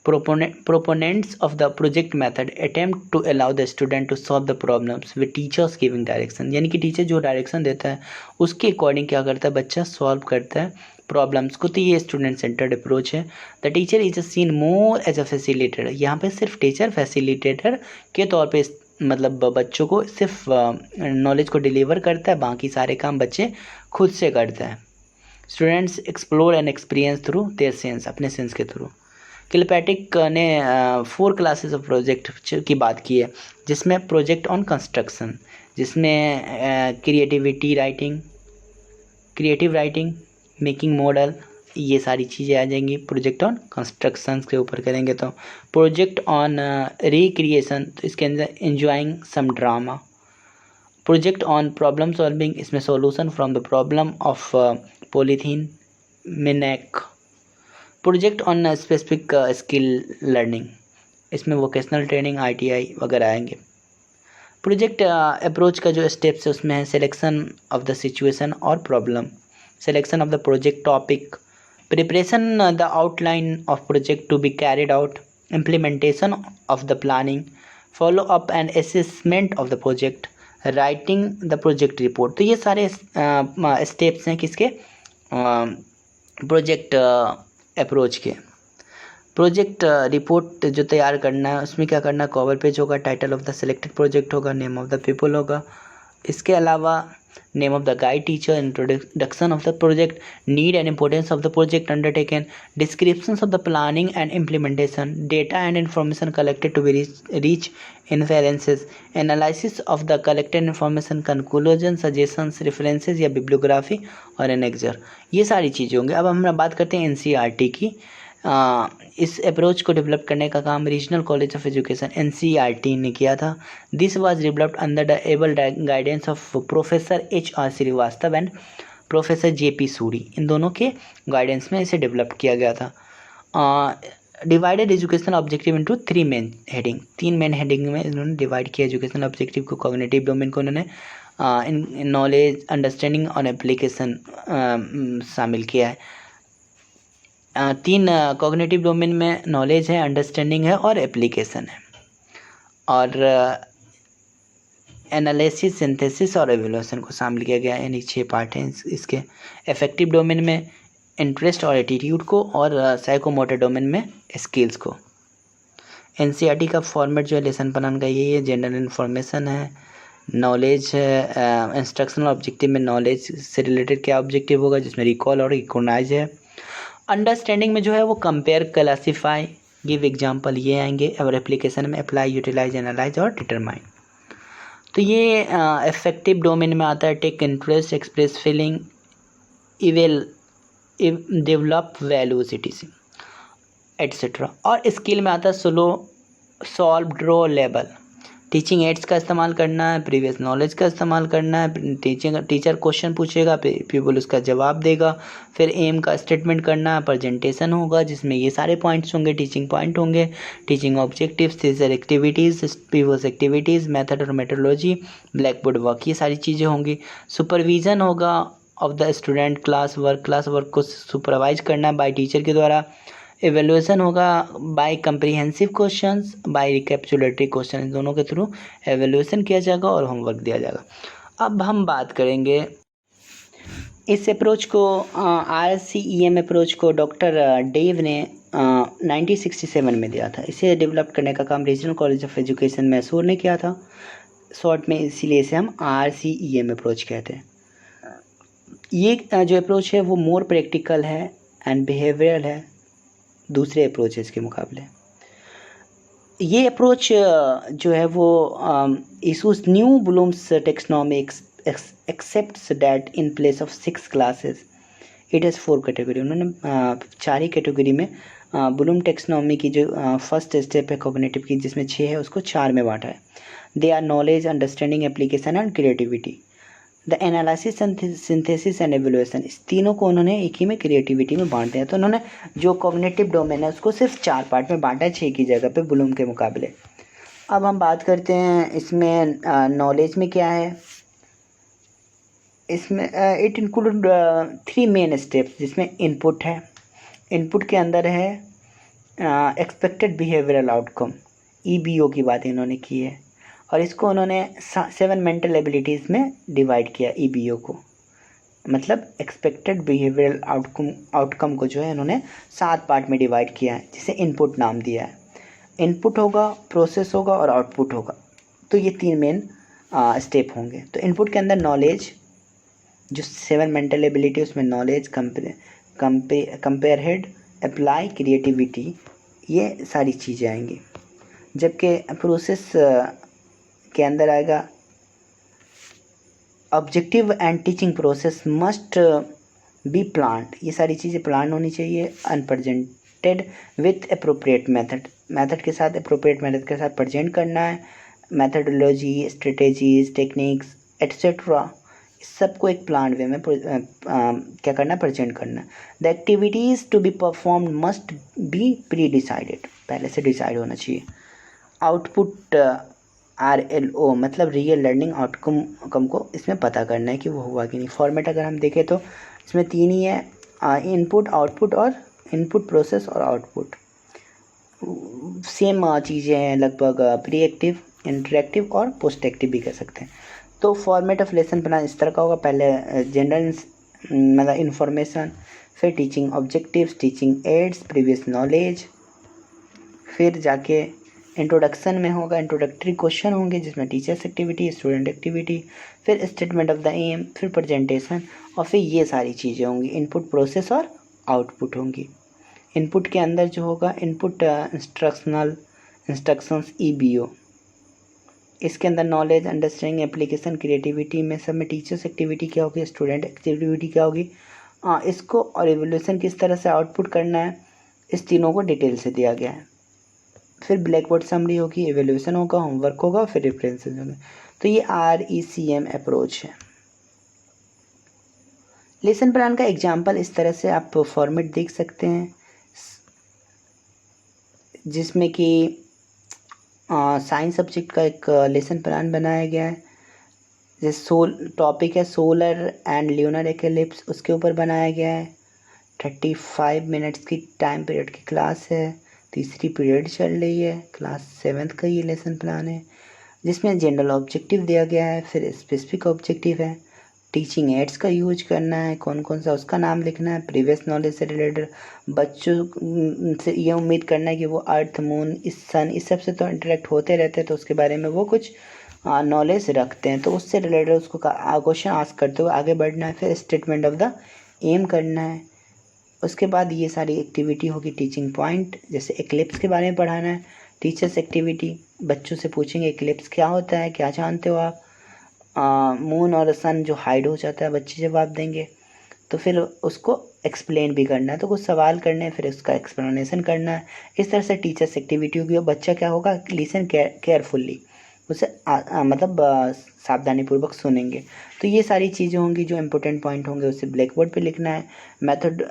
proponents of the project method attempt to allow the student to solve the problems with teachers giving direction। यानी कि टीचर जो डायरेक्शन देता है उसके अकॉर्डिंग क्या करता है, बच्चा सॉल्व करता है प्रॉब्लम्स को। तो ये स्टूडेंट सेंटर्ड अप्रोच है। The teacher is seen more as a facilitator. यहाँ पे सिर्फ टीचर फैसिलिटेटर के तौर पे मतलब बच्चों को सिर्फ नॉलेज को डिलीवर करता है, बाकी सारे काम बच्चे खुद से करते हैं। Students explore and experience through their sense, अपने सेंस के थ्रू। किलपैट्रिक ने 4 क्लासेस ऑफ प्रोजेक्ट की बात की है, जिसमें प्रोजेक्ट ऑन कंस्ट्रक्शन, जिसमें क्रिएटिव राइटिंग, मेकिंग मॉडल, ये सारी चीज़ें आ जाएंगी। प्रोजेक्ट ऑन कंस्ट्रक्शन के ऊपर करेंगे तो प्रोजेक्ट ऑन रिक्रिएशन, तो इसके अंदर enjoying some drama. Project on problem solving, इसमें solution from the problem of polythene मिनेक। Project on specific skill learning, इसमें वोकेशनल ट्रेनिंग, ITI वगैरह आएंगे। प्रोजेक्ट अप्रोच का जो स्टेप्स है उसमें है सिलेक्शन ऑफ द सिचुएशन और problem, selection of the project topic, preparation the outline of project to be carried out, implementation of the planning, follow up and assessment of the project, writing the project report. तो ये सारे steps हैं किसके, project approach के। Project report जो तैयार करना है उसमें क्या करना है, कवर पेज होगा, title of the selected project होगा, नेम ऑफ द पीपल होगा, इसके अलावा name of the guide teacher, introduction of the project, need and importance of the project undertaken, descriptions of the planning and implementation, data and information collected to be reach inferences, analysis of the collected information, conclusion, suggestions, references या bibliography और annexure. ये सारी चीज़ें होंगी। अब हम बात करते हैं एनसीईआरटी की। इस अप्रोच को डेवलप करने का काम regional college of education NCERT ने किया था। This was developed under the able guidance of professor H R. Srivastava and professor J P. Suri. इन दोनों के गाइडेंस में इसे डेवलप किया गया था। Divided educational objective into 3 main heading, 3 main heading में इन्होंने डिवाइड किया एजुकेशनल ऑब्जेक्टिव को। कॉग्निटिव डोमेन को उन्होंने नॉलेज, अंडरस्टैंडिंग और एप्लीकेशन शामिल किया है। 3 कॉग्निटिव डोमेन में नॉलेज है, अंडरस्टैंडिंग है और एप्लीकेशन है। और एनालिसिस, सिंथेसिस और एवल्यूशन को शामिल किया गया है, यानी 6 पार्ट हैं इसके। अफेक्टिव डोमेन में इंटरेस्ट और एटीट्यूड को, और साइकोमोटर डोमेन में स्किल्स को। एनसीईआरटी का फॉर्मेट जो है लेसन प्लान का यही है। जनरल इन्फॉर्मेशन है, नॉलेज है, इंस्ट्रक्शनल ऑब्जेक्टिव में नॉलेज से रिलेटेड क्या ऑब्जेक्टिव होगा, जिसमें रिकॉल और रिकॉग्नाइज है। अंडरस्टैंडिंग में जो है वो कंपेयर, क्लासीफाई, गिव एग्जांपल ये आएंगे, और एप्लीकेशन में अप्लाई, यूटिलाइज, एनालाइज और डिटरमाइन। तो ये इफेक्टिव डोमेन में आता है take interest, express feeling, develop values ETC etcetera. और स्किल में आता है slow, solve, draw, label. Teaching aids का इस्तेमाल करना है, प्रीवियस नॉलेज का इस्तेमाल करना है, टीचर क्वेश्चन पूछेगा, पीपल उसका जवाब देगा, फिर एम का स्टेटमेंट करना है, प्रेजेंटेशन होगा जिसमें ये सारे पॉइंट्स होंगे, टीचिंग पॉइंट होंगे, teaching objectives, teacher activities, peoples activities, method और मेथोडोलॉजी, ब्लैक बोर्ड वर्क, ये सारी चीज़ें होंगी। सुपरविज़न होगा of the student, class work को सुपरवाइज करना बाय टीचर के द्वारा। एवेल्यूशन होगा by comprehensive questions, by recapitulatory question, इन दोनों के थ्रू एवेल्यूशन किया जाएगा और होमवर्क दिया जाएगा। अब हम बात करेंगे इस अप्रोच को, RCEM अप्रोच को डॉक्टर डेव ने 1967 में दिया था। इसे डेवलप करने का काम regional college of education Mysore ने किया था, शॉर्ट में, इसीलिए इसे हम RCEM अप्रोच कहते हैं। ये जो अप्रोच है वो मोर प्रैक्टिकल है एंड बिहेवियरल है दूसरे अप्रोचेस के मुकाबले। ये अप्रोच जो है वो issues new blooms taxonomy accepts that in place of 6 classes it has 4 category. उन्होंने 4 ही कैटेगरी में ब्लूम टेक्सोनॉमी की जो फर्स्ट स्टेप है कॉग्निटिव की, जिसमें 6 है, उसको 4 में बांटा है। They are knowledge, understanding, application and creativity. The analysis, synthesis and evaluation, इस तीनों को उन्होंने एक ही में क्रिएटिविटी में बांट दिया। तो उन्होंने जो कॉग्निटिव डोमेन है उसको सिर्फ 4 पार्ट में बांटा है, 6 की जगह पे ब्लूम के मुकाबले। अब हम बात करते हैं इसमें नॉलेज में क्या है। इसमें इट इंक्लूड 3 मेन स्टेप्स, जिसमें इनपुट है। इनपुट के अंदर है एक्सपेक्टेड बिहेवियरल आउटकम, EBO की बात इन्होंने की है, और इसको उन्होंने 7 मेंटल एबिलिटीज़ में डिवाइड किया EBO को। मतलब एक्सपेक्टेड बिहेवियरल आउटकम को जो है इन्होंने 7 पार्ट में डिवाइड किया है, जिसे इनपुट नाम दिया है। इनपुट होगा, प्रोसेस होगा और आउटपुट होगा। तो ये 3 मेन स्टेप होंगे। तो इनपुट के अंदर नॉलेज, जो 7 मेंटल एबिलिटी, उसमें knowledge, compare head, apply, creativity, ये सारी चीज़ें आएंगी। जबकि प्रोसेस के अंदर आएगा objective and teaching process must be planned, ये सारी चीज़ें प्लान होनी चाहिए, अनप्रजेंटेड विथ अप्रोप्रिएट मेथड के साथ, अप्रोप्रिएट मेथड के साथ प्रेजेंट करना है। मेथडोलॉजी, स्ट्रेटेजीज, टेक्निक्स एट्सेट्रा, सबको एक प्लान वे में क्या करना, प्रेजेंट करना। The activities to be perform must be pre decided, पहले से डिसाइड होना चाहिए। आउटपुट RLO मतलब रियल लर्निंग आउटकम को इसमें पता करना है कि वो हुआ कि नहीं। फॉर्मेट अगर हम देखें तो इसमें 3 ही है, इनपुट, आउटपुट और इनपुट, प्रोसेस और आउटपुट। सेम चीज़ें हैं लगभग, प्री एक्टिव, इंटरेक्टिव और पोस्ट एक्टिव भी कह सकते हैं। तो फॉर्मेट ऑफ लेसन प्लान इस तरह का होगा, पहले जनरल मतलब इन्फॉर्मेशन, फिर teaching objectives, teaching aids, previous knowledge, फिर जाके इंट्रोडक्शन में होगा, इंट्रोडक्टरी क्वेश्चन होंगे जिसमें टीचर्स एक्टिविटी, स्टूडेंट एक्टिविटी, फिर स्टेटमेंट ऑफ द एम, फिर प्रेजेंटेशन, और फिर ये सारी चीज़ें होंगी, इनपुट, प्रोसेस और आउटपुट होंगी। इनपुट के अंदर जो होगा इनपुट इंस्ट्रक्शंस EBO, इसके अंदर नॉलेज, अंडरस्टैंडिंग, एप्लीकेशन, क्रिएटिविटी में सब में टीचर्स एक्टिविटी क्या होगी, स्टूडेंट एक्टिविटी क्या होगी, इसको और एवोल्यूशन किस तरह से आउटपुट करना है, इस तीनों को डिटेल से दिया गया है। फिर ब्लैक बोर्ड समरी होगी, एवोल्यूशन होगा, होमवर्क होगा, फिर रेफरेंसेस होंगे। तो ये RECM अप्रोच है। लेसन प्लान का एग्जाम्पल इस तरह से आप फॉर्मेट देख सकते हैं, जिसमें कि साइंस सब्जेक्ट का एक लेसन प्लान बनाया गया है। जैसे टॉपिक है सोलर एंड ल्यूनर एक्लिप्स, उसके ऊपर बनाया गया है। 35 मिनट्स की टाइम पीरियड की क्लास है, तीसरी पीरियड चल रही है, क्लास 7th का ये लेसन प्लान है, जिसमें जनरल ऑब्जेक्टिव दिया गया है, फिर स्पेसिफिक ऑब्जेक्टिव है, टीचिंग एड्स का यूज करना है, कौन कौन सा उसका नाम लिखना है, प्रीवियस नॉलेज से रिलेटेड बच्चों से ये उम्मीद करना है कि वो अर्थ, मून, इस सन, इस सब से तो इंटरेक्ट होते रहते हैं, तो उसके बारे में वो कुछ नॉलेज रखते हैं, तो उससे रिलेटेड उसको क्वेश्चन आस्क करते हुए आगे बढ़ना है। फिर स्टेटमेंट ऑफ द एम करना है। उसके बाद ये सारी एक्टिविटी होगी टीचिंग पॉइंट, जैसे एक्लिप्स के बारे में पढ़ाना है, टीचर्स एक्टिविटी, बच्चों से पूछेंगे एक्लिप्स क्या होता है, क्या जानते हो आप, मून और सन जो हाइड हो जाता है, बच्चे जवाब देंगे, तो फिर उसको एक्सप्लेन भी करना है, तो कुछ सवाल करने हैं, फिर उसका एक्सप्लेनेशन करना है। इस तरह से टीचर्स एक्टिविटी होगी और बच्चा क्या होगा, लिसन केयरफुल्ली, उसे मतलब सावधानीपूर्वक सुनेंगे। तो ये सारी चीज़ें होंगी जो इम्पोर्टेंट पॉइंट होंगे, उसे ब्लैक बोर्ड पर लिखना है। मेथड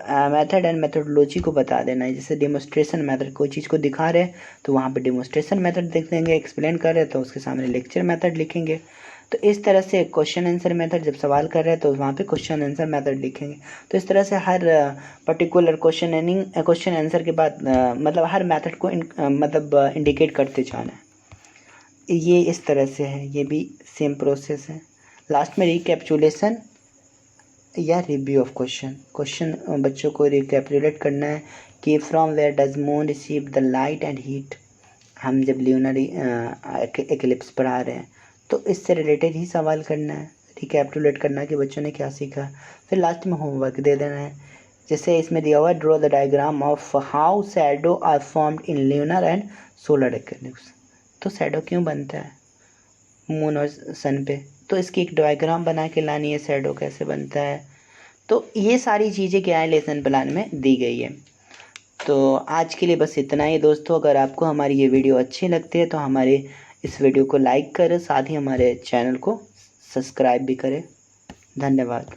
एंड मेथडोलॉजी को बता देना है, जैसे डेमोस्ट्रेशन मेथड, कोई चीज़ को दिखा रहे हैं तो वहाँ पे डेमोस्ट्रेशन मेथड देख देंगे, एक्सप्लेन कर रहे हैं तो उसके सामने लेक्चर मेथड लिखेंगे। तो इस तरह से क्वेश्चन आंसर मेथड, जब सवाल कर रहे हैं तो वहाँ पे क्वेश्चन आंसर मेथड लिखेंगे। तो इस तरह से हर पर्टिकुलर क्वेश्चन आंसर के बाद मतलब हर मेथड को मतलब इंडिकेट करते जाना है। ये इस तरह से है, ये भी सेम प्रोसेस है। लास्ट में रिकैप्चुलेशन या रिव्यू ऑफ क्वेश्चन बच्चों को रिकैप्चुलेट करना है कि from where does moon receive the light and heat. हम जब ल्यूनर एक्लिप्स पढ़ा रहे हैं तो इससे रिलेटेड ही सवाल करना है, रिकैप्चुलेट करना है कि बच्चों ने क्या सीखा। फिर लास्ट में होमवर्क दे देना है, जैसे इसमें दिया हुआ draw the diagram of how shadow are formed in lunar and solar eclipse. तो शैडो क्यों बनता है मून और सन पे, तो इसकी एक डायग्राम बना के लानी है, शैडो कैसे बनता है। तो ये सारी चीज़ें क्या है लेसन प्लान में दी गई है। तो आज के लिए बस इतना ही दोस्तों। अगर आपको हमारी ये वीडियो अच्छी लगती है तो हमारे इस वीडियो को लाइक करें, साथ ही हमारे चैनल को सब्सक्राइब भी करें। धन्यवाद।